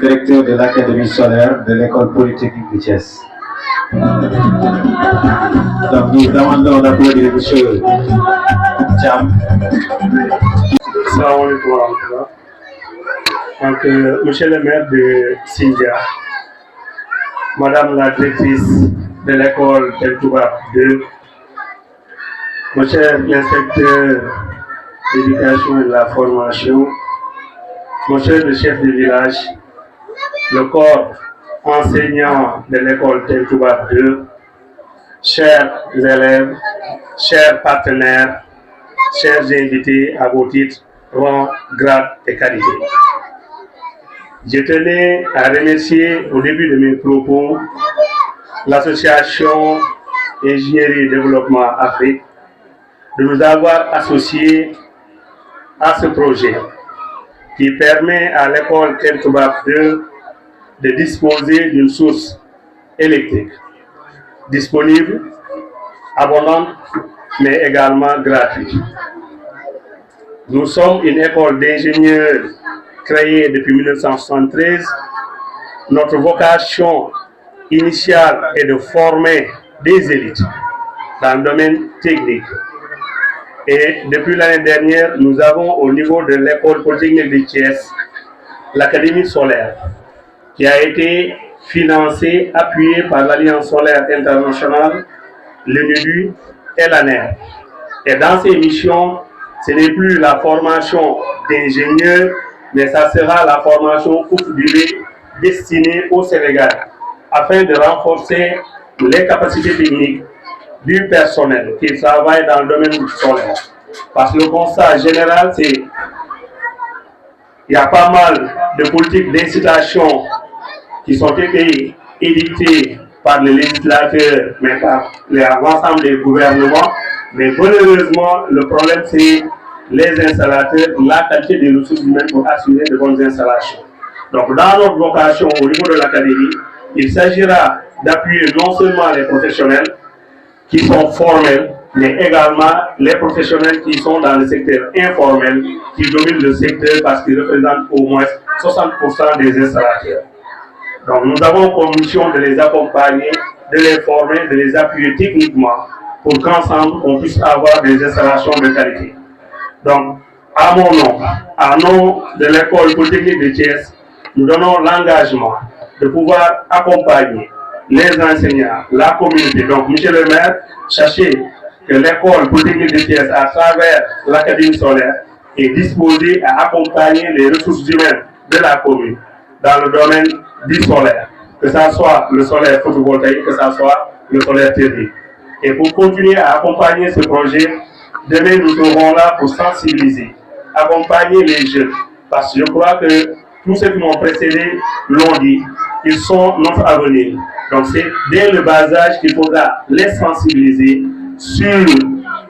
directeur de l'Académie solaire de l'École polytechnique de Thiès. Donc, nous demandons d'applaudir M. Cham. Salam alaikum. Donc, monsieur le maire de Sindia, madame la directrice de l'école Ten Toubab 2, monsieur l'inspecteur d'éducation et de la formation, monsieur le chef de village, le corps enseignant de l'école Ten Toubab 2, chers élèves, chers partenaires, chers invités à vos titres, rang, grade et qualité. Je tenais à remercier au début de mes propos l'association Ingénierie et Développement Afrique de nous avoir associés à ce projet qui permet à l'école Tentubab 2 de disposer d'une source électrique disponible, abondante, mais également gratuite. Nous sommes une école d'ingénieurs créée depuis 1973. Notre vocation initiale est de former des élites dans le domaine technique. Et depuis l'année dernière, nous avons au niveau de l'école polytechnique de Thiès l'Académie solaire qui a été financée, appuyée par l'Alliance solaire internationale, l'UNEDU et l'ANER. Et dans ces missions, ce n'est plus la formation d'ingénieurs, mais ça sera la formation courte durée destinée au Sénégal, afin de renforcer les capacités techniques du personnel qui travaille dans le domaine solaire. Parce que le constat général, c'est qu'il y a pas mal de politiques d'incitation qui sont été édictées par les législateurs, mais par l'ensemble des gouvernements. Mais malheureusement, le problème, c'est les installateurs, la qualité des ressources humaines pour assurer de bonnes installations. Donc, dans notre vocation au niveau de l'académie, il s'agira d'appuyer non seulement les professionnels qui sont formels, mais également les professionnels qui sont dans le secteur informel, qui dominent le secteur parce qu'ils représentent au moins 60% des installateurs. Donc, nous avons comme mission de les accompagner, de les former, de les appuyer techniquement pour qu'ensemble, on puisse avoir des installations de qualité. Donc, à mon nom, à nom de l'école polytechnique de Thiès, nous donnons l'engagement de pouvoir accompagner les enseignants, la communauté. Donc, monsieur le maire, sachez que l'école polytechnique de Thiès, à travers l'Académie solaire, est disposée à accompagner les ressources humaines de la commune dans le domaine du solaire, que ce soit le solaire photovoltaïque, que ce soit le solaire thermique. Et pour continuer à accompagner ce projet, demain nous serons là pour sensibiliser, accompagner les jeunes, parce que je crois que tous ceux qui m'ont précédé l'ont dit, ils sont notre avenir. Donc c'est dès le bas âge qu'il faudra les sensibiliser sur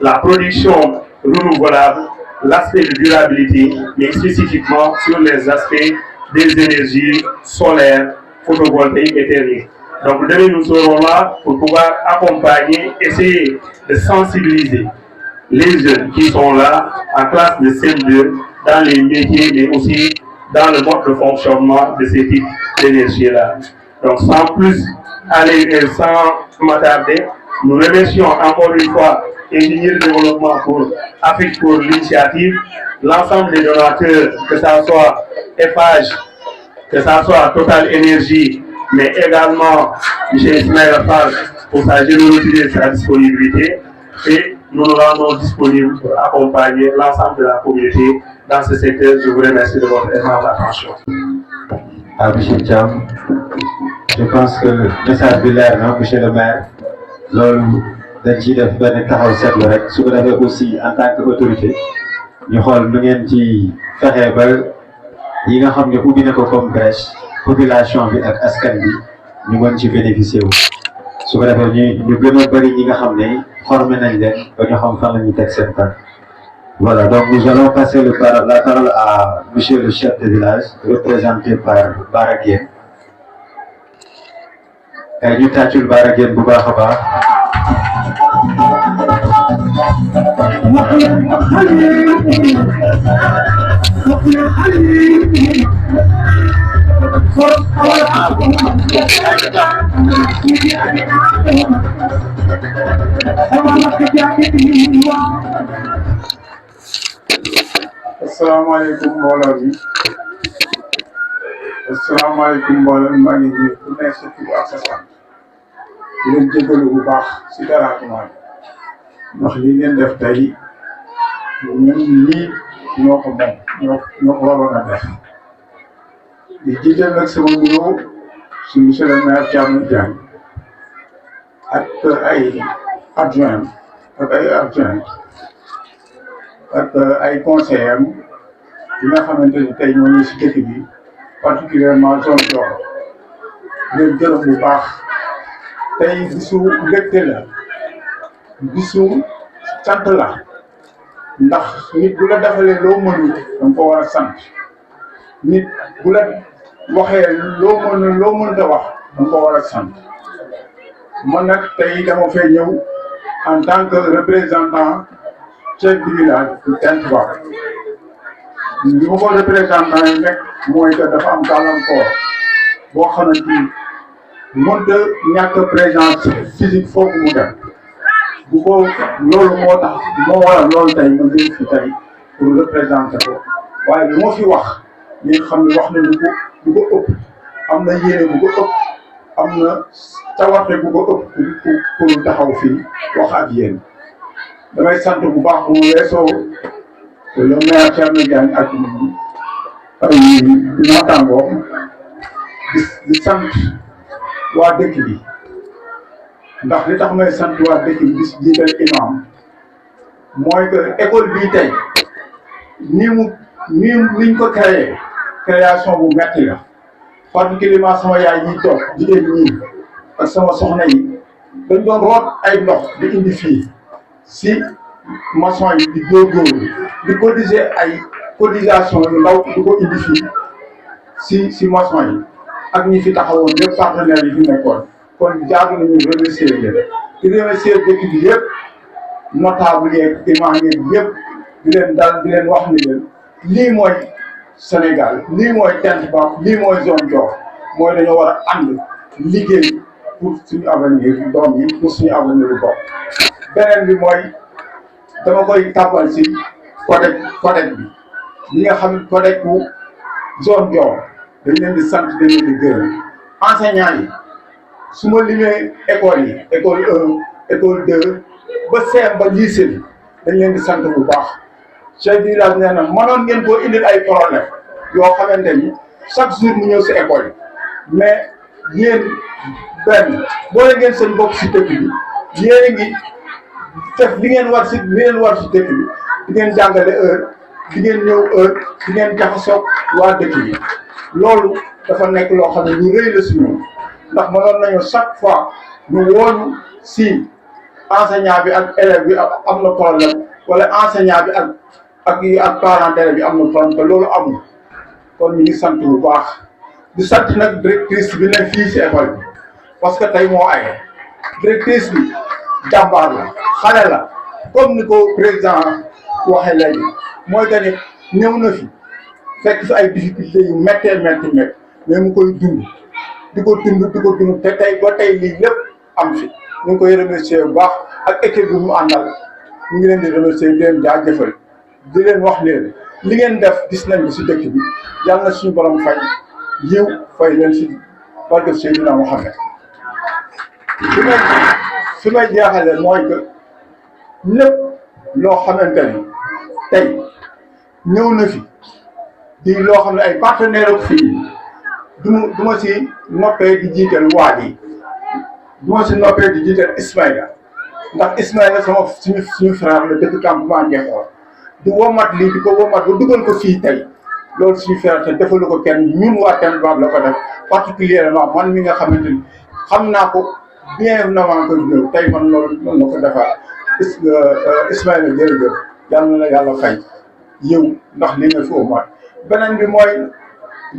la production renouvelable, l'aspect de durabilité, mais spécifiquement sur les aspects des énergies solaires, photovoltaïques et thermiques. Donc demain nous serons là pour pouvoir accompagner, essayer de sensibiliser les jeunes qui sont là en classe de CM2 dans les métiers, mais aussi dans le mode de fonctionnement de ces types d'énergie-là. Donc sans plus aller sans m'attarder, nous remercions encore une fois Ingénierie de Développement pour Afrique pour l'initiative, l'ensemble des donateurs, que ce soit FH, que ce soit Total Énergie, mais également M. Ismaël Fall pour sa générosité et sa disponibilité. Et nous nous rendons disponibles pour accompagner l'ensemble de la communauté dans ce secteur. Je vous remercie de votre aimable attention. À M. Thiam, je pense que le message de l'air, M. le maire, dañ ciy def benn taxaw seetlu rek su ko defee aussi en tant que autorité ñu xool nu ngeen ci fexe ba yi nga xam ne ubbi na ko comme brèche population bi ak askan bi ñu mën ci bénéficier wu su ko defee ñu gën a bëri ñi nga xam ne formé nañ leen ba ñu xam fan la ñuy teg seen tànk. Voilà, donc nous allons passer la parole à monsieur le chef de village représenté par Bara Guène. Et ñu tàccul Bara Guène bu baax a baax. Assalamualaikum mbooloo mi asalaamaaleykum mbooloo mi maa ngi nuyu ku nekk sa tur ak sa sant di leen jégalu bu baax si dérangement bi ndax li ngeen def tey ñun lii ñoo ko moom ñoo ko waroon a def di jiital nag sama nuyoo si monsieur le maire Thierno Diagne ak ay adjoint ak ay conseillers am yi nga xamante ni tey ñoo ngi si dëkk bi particulièrement zone Doro leen gërëm bu baax tey bisu mbégte la bisu sant la ndax nit bu la defalee loo mënul danga ko war a sant nit bu la waxee loo mënta wax danga ko war a sant man nag tey dama fay ñëw en tant que représentant chef du village du Tent Ba li ma ko représentant yi nekk mooy que dafa am gàllankoor boo xamante ni mënta ñàkk présence physique foofu mu dem bu ko loolu moo tax moo waral loolu tey ma ñëw fi tey pour représenter ko waaye lu ma fi wax ñi nga xam ne wax na lu ko ëpp am na yéene bu ko ëpp am na tawarte bu ko ëpp pour taxaw fii wax ak yéen damay sant bu baax bu ma weesoo le maire Thierno Diagne ak ay naataangoom di sant waa dëkk bi ndax li tax may sant waa dëkk bi di jiital imam mooy que école bii tey niñ ko créé création bu metti la particulièrement sama yaay ñi toog jigéen ñi ak sama soxna yi dañ doon root ay ndox di indi fii si maçon yi di góorgóorlu di cotiser ay cotisation yu ndaw di ko indi fii si maçon yi ak ñi fi taxawoon yëpp partenaires yi fi nekkoon kon jaadu nañu remercier leen di remercier dëkk bi yëpp notable yeeg imam yeeg yëpp di leen dal di leen wax ni leen lii mooy Sénégal lii mooy Tent Ba lii mooy zone Doro mooy dañoo war a ànd liggéey pour suñu avenir doom yi pour suñu avenir bu bopp beneen bi mooy dama koy tàbbal si codec bi ñi nga xam codec bu zone Doro dañ leen di sant dañ leen di gërëm enseignants yi su ma limee école yi école 1 école 2 ba CM ba lycée bi dañ leen di sant bu baax chef du village nee na mënoon ngeen koo indil ay problème yoo xamante ni chaque jour mu ñëw si école yi mais yéen benn boole ngeen seen bopp si dëkk bi yéen ngi def li ngeen war si dëkk bi di ngeen jàngale heure di ngeen ñëw heure di ngeen jaxasoo waa dëkk bi loolu dafa nekk loo xam ne lu rëy la si ñun ndax mënoon nañu chaque fois ñu wooñu si enseignant bi ak élève bi am na problème wala enseignant bi ak parent d'élève bi am na problème te loolu amul kon ñu ngi sant bu baax di sant nag directrice bi ne fii si école bi parce que tey moo aye directrice bi jàmbaar la xale la comme ni ko président waxee léegi mooy que ni ñëw na fi fekk fi ay difficultés yu méttee mais mu koy dund di ko dund te tey ba tey lii lépp am fi ñu ngi koy remercier bu baax ak équipe bi mu àndal ñu ngi leen di remercier di leen jaajëfal di leen wax leen li ngeen def gis nañ si dëkk bi yàlla na suñu borom fay yiw fay leen si barke Seydina Mohamed fi may jeexale mooy que lépp loo xamante ni tey ñëw na fi di loo xam ne ay partenaires ak fii du ma si noppee di jiital waa ji du ma si noppee di jiital Ismaïla ndax Ismaïla sama suñu frère la dëkk campement Ngexoor di womat lii di ko womat ba dugal ko fii tey loolu suñu frère te defalu ko kenn ñun waa Tent Ba la ko def particulièrement man mi nga xamante ni xam naa ko bien avant que ñëw tey man loolu la ko defar Ismaïla jërëjëf yal na la yàlla fay yow ndax li nga fi womat beneen bi mooy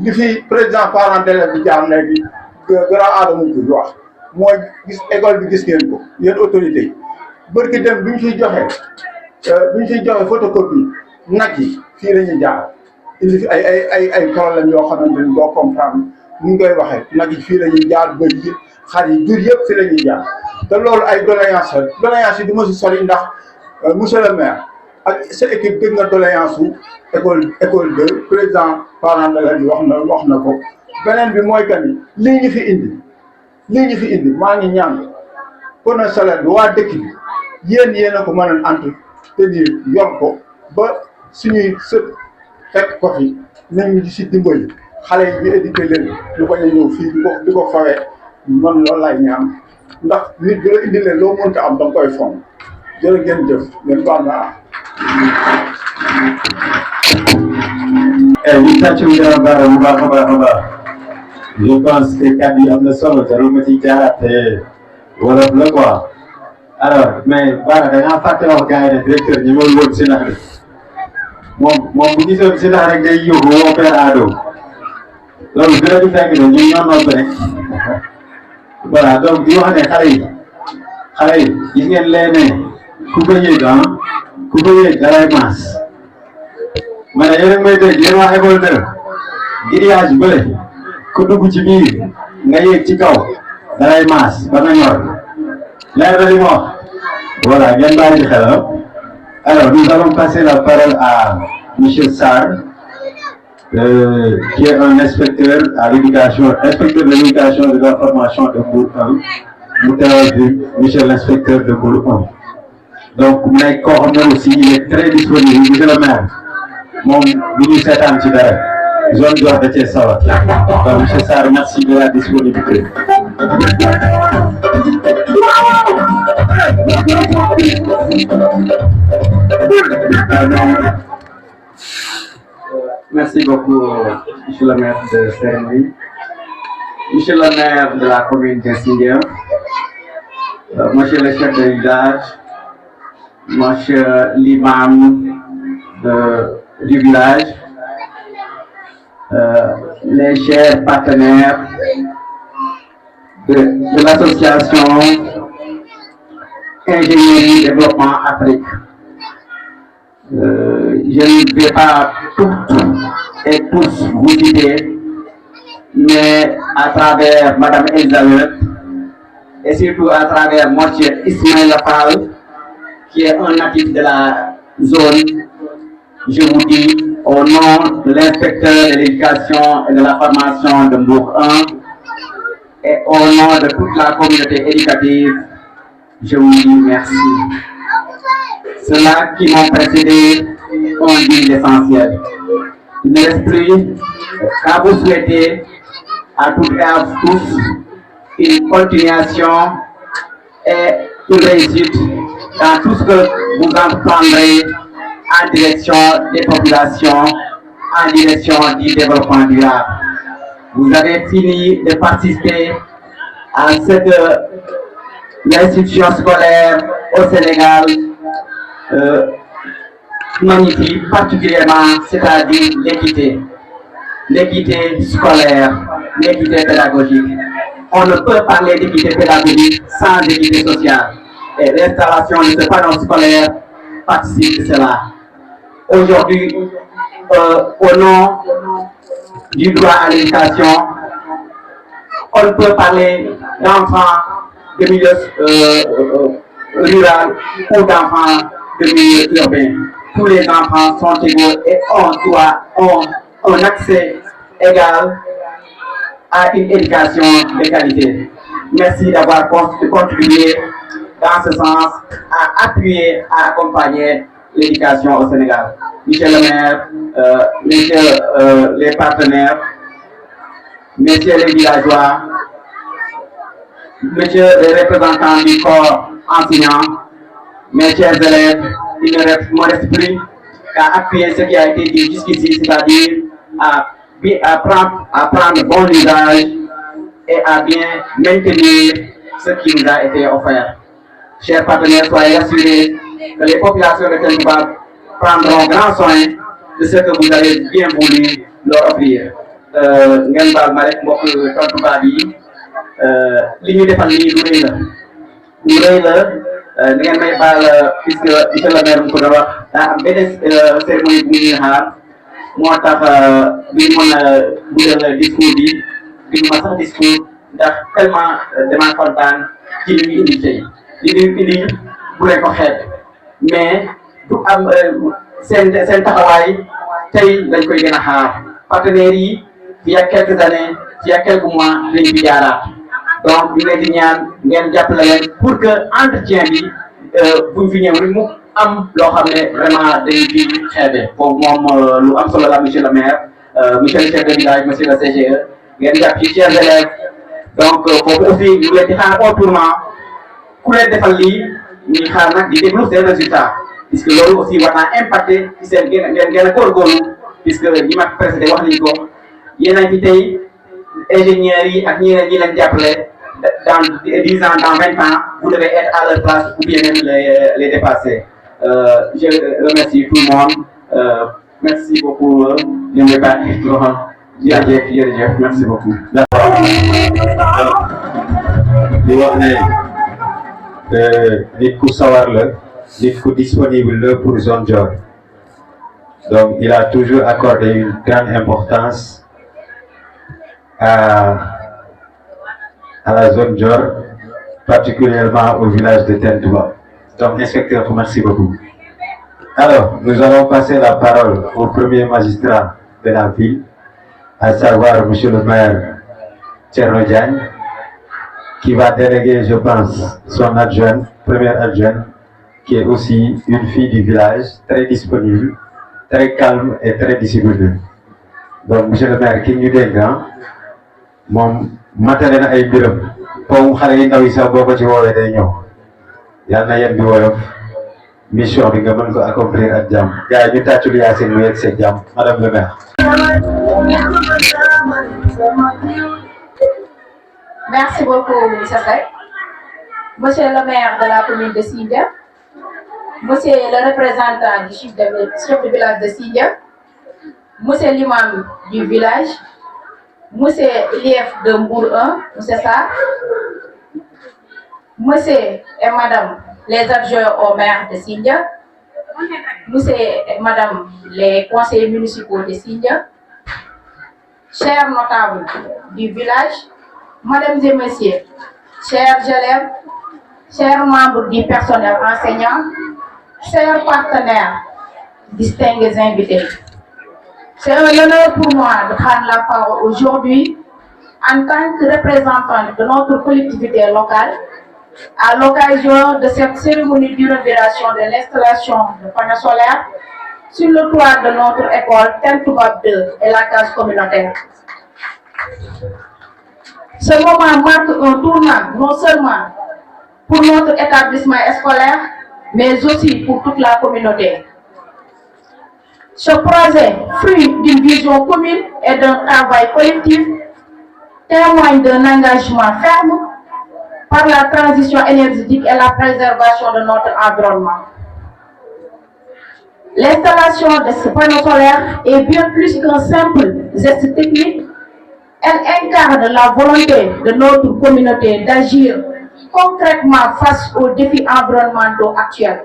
li fi président parent d'élève bi jaar léegi grand Adama Diouf wax mooy gis école bi gis ngeen ko yéen autorité yi bërki dem bi ñu fiy joxe photocopie nag yi fii la ñuy jaar indi fi ay problème yoo xamante ni doo comprendre ni ñu koy waxee nag yi fii la ñuy jaar bëy yi xar yi jur yëpp fii la ñuy jaar te loolu ay doléance yi du ma si sori ndax monsieur le maire ak sa équipe dégg nga doléance su école 2 président parent d'élève bi wax na ko beneen bi mooy que ni lii ñu fi indi maa ngi ñaan pneu solaire bi waa dëkk bi yéen a ko mën a entretenir yor ko ba suñuy sët fekk ko fi nañ si dimbali xale yi ñu éduqué leen ñu bañ a ñëw fii di ko fawee man loolu laay ñaan ndax nit bi la indi leen loo mënta am da nga koy fonk jërë ngeen jëf ngeen baal na ñu tàccu Ndiaye Bara bu baax a baax a baax je pense que kàddu yi am na solo jarul ma ci jaaraat wolof la quoi alors mais Bara da ngaa fàtte wax gars yi ne directeur ñi ma woon si ndax de moom bu gisoon si ndax rek day yóbbu woo Père Ado loolu dina ñu fekk ne ñun ñoo noonu rek voilà donc di wax ne xale yi gis ngeen leen ku ko yëg dalay maas ma ne yéen a ngi may dégg yéen waa école de grillage bële ku dugg ci biir nga yéeg ci kaw dalay maas ba nga ñor leer na li ma wax voilà ngeen bàyyi ci xel. Alors nous allons passer la parole à monsieur Sarr qui est un inspecteur à l'éducation, inspecteur de l'éducation et de la formation de Mbour 1 mu teewal bi monsieur l'inspecteur de Mbour 1 donc mu nekk koo xam ne aussi il est très disponible monsieur le maire moom bu ñu seetaan ci dara zone Dior da cee sawar donc monsieur Sarr merci de la disponibilité. Merci beaucoup, monsieur le maire de Saint-Louis, monsieur le maire de la commune de Singuer, monsieur le chef de village, monsieur l'imam du village, les chers partenaires de l'association Ingénierie Développement Afrique. Je ne vais pas toutes et tous vous citer, mais à travers Madame Elisabeth et surtout à travers monsieur Ismaël Fall, qui est un natif de la zone, je vous dis au nom de l'inspecteur de l'éducation et de la formation de Mbour 1 et au nom de toute la communauté éducative, je vous dis merci. Ceux-là qui m'ont précédé ont dit l'essentiel. Il ne reste plus qu'à vous souhaiter à toutes et à tous une continuation et une réussite dans tout ce que vous entreprendrez en direction des populations, en direction du développement durable. Vous avez fini de participer à cette institution scolaire au Sénégal magnifique, particulièrement, c'est-à-dire l'équité scolaire, l'équité pédagogique. On ne peut parler d'équité pédagogique sans équité sociale. Et l'installation de ce panneau scolaire participe de cela. Aujourd'hui, au nom du droit à l'éducation, on ne peut parler d'enfants de milieu rural ou d'enfants de milieu urbain. Tous les enfants sont égaux et ont un accès égal à une éducation de qualité. Merci d'avoir contribué dans ce sens à appuyer, à accompagner l'éducation au Sénégal. Monsieur le maire, messieurs les partenaires, messieurs les villageois, messieurs les représentants du corps enseignant, mes chers élèves, il ne reste mon esprit qu'à appuyer ce qui a été dit jusqu'ici, c'est-à-dire à prendre bon usage et à bien maintenir ce qui nous a été offert. Chers partenaires, soyez assurés que les populations de Tendouba prendront grand soin de ce que vous avez bien voulu leur offrir. Ngeen baal ma rek mbokk Tendouba bi li ñu defal nii lu rëy la da ngeen may baal puisque monsieur le maire mu ko doon wax daa am benn cérémonie bu ñuy xaar moo tax bi mën a guddal discours bi ma sax discours ndax tellement dama kontaan ci li ñu indi tey li ñu indi bu leen ko xeeb mais du am seen taxawaay tey lañ koy gën a xaar partenaires yi il y a quelques années il y a quelques mois lañ fi jaaraat donc ñu leen di ñaan ngeen jàppale leen pour que entretien bi buñ fi ñëw rek mu am loo xam ne vraiment dañu fi xeebe foofu moom lu am solo la monsieur le maire monsieur le chef de village monsieur le CGE ngeen jàpp ci chers élèves donc foofu aussi ñu leen di xaar au tournant ku leen defal lii ñuy xaar nag di déglu seen résultats puisque loolu aussi war naa impacté ci seen gën a góorgóorlu puisque ñi ma précédé wax nañu ko yéen a fi tey ingénieurs yi ak ñeneen ñi leen jàppale dans 10 ans, dans 20 ans, vous devez être à leur place ou bien même les dépasser. Je remercie tout le monde. Merci beaucoup. Je ne vais pas être merci beaucoup. di wax ne nit ku sawar la nit ku disponible la pour zone Dior donc il a toujours accordé une grande importance à la zone Dior, particulièrement au village de Tentouba. Donc, inspecteur, merci beaucoup. Alors, nous allons passer la parole au premier magistrat de la ville, à savoir monsieur le maire Thierno Diagne, qui va déléguer, je pense, son adjoint, première adjointe, qui est aussi une fille du village, très disponible, très calme et très disciplinée. Donc, monsieur le maire, qui nous dégg moom matale na ay mbiram foofu xale yi ndaw yi sax boo ko ci woowee day ñëw yal na yéen bi woyof mission bi nga mën ko accomplir ak jàmm gars yi ñu tàccul Yacine mu yegg seen jàmm madame le maire. Merci beaucoup, monsieur Seck. Monsieur le maire de la commune de Sindia, monsieur le représentant du chef de village de Sindia, monsieur l'imam du village, monsieur l'IF de Mbour 1, monsieur Sarr, monsieur et madame les adjoints au maire de Sindia, monsieur et madame les conseillers municipaux de Sindia, chers notables du village, mesdames et messieurs, chers élèves, chers membres du personnel enseignant, chers partenaires, distingués invités. C'est un honneur pour moi de prendre la parole aujourd'hui en tant que représentante de notre collectivité locale à l'occasion de cette cérémonie d'inauguration de l'installation de panneaux solaires sur le toit de notre école Tentouba 2 et la case communautaire. Ce moment marque un tournant non seulement pour notre établissement scolaire, mais aussi pour toute la communauté. Ce projet, fruit d'une vision commune et d'un travail collectif, témoigne d'un engagement ferme par la transition énergétique et la préservation de notre environnement. L'installation de ce panneau solaire est bien plus qu'un simple geste technique. Elle incarne la volonté de notre communauté d'agir concrètement face aux défis environnementaux actuels.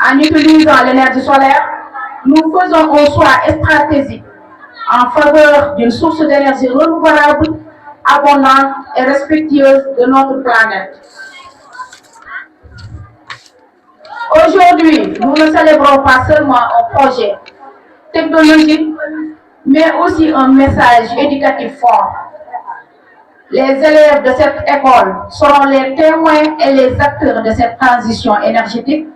En utilisant l'énergie solaire, nous faisons un choix stratégique en faveur d'une source d'énergie renouvelable, abondante et respectueuse de notre planète. Aujourd'hui, nous ne célébrons pas seulement un projet technologique, mais aussi un message éducatif fort. Les élèves de cette école seront les témoins et les acteurs de cette transition énergétique.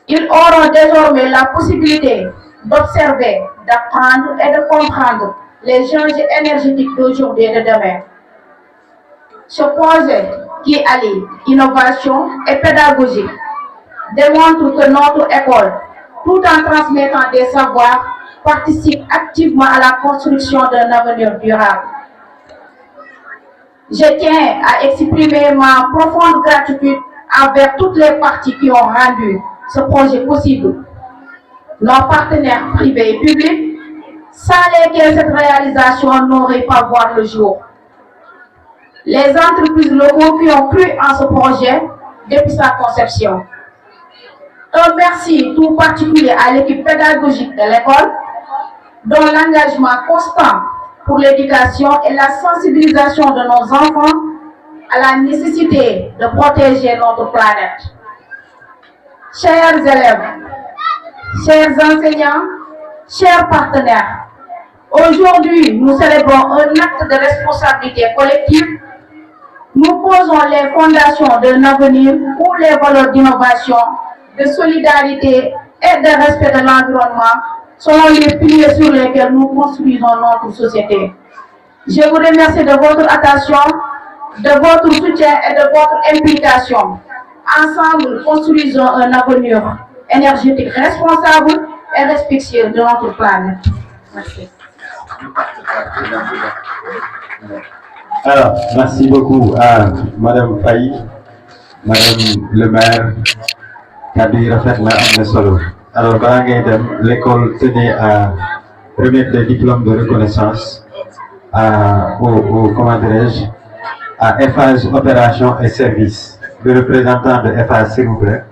Ils auront désormais la possibilité d'observer, d'apprendre et de comprendre les enjeux énergétiques d'aujourd'hui et de demain. Ce projet qui allie innovation et pédagogie démontre que notre école, tout en transmettant des savoirs, participe activement à la construction d'un avenir durable. Je tiens à exprimer ma profonde gratitude envers toutes les parties qui ont rendu ce projet possible. Nos partenaires privés et publics, sans lesquels cette réalisation n'aurait pas voir le jour. Les entreprises locales qui ont cru en ce projet depuis sa conception. Un merci tout particulier à l'équipe pédagogique de l'école, dont l'engagement constant pour l'éducation et la sensibilisation de nos enfants à la nécessité de protéger notre planète. Chers élèves, chers enseignants, chers partenaires, aujourd'hui nous célébrons un acte de responsabilité collective. Nous posons les fondations d'un avenir où les valeurs d'innovation, de solidarité et de respect de l'environnement sont les piliers sur lesquels nous construisons notre société. Je vous remercie de votre attention, de votre soutien et de votre implication. Ensemble, construisons un avenir énergétique responsable et respectueux de notre planète. Merci. Alors, merci beaucoup à Madame Faye, Madame le maire, Kadir Rafet Solo. Alors, l'école tenait à remettre des diplômes de reconnaissance comment dirais-je, à FH Opération et Service. Le représentant de FH, s'il vous plaît.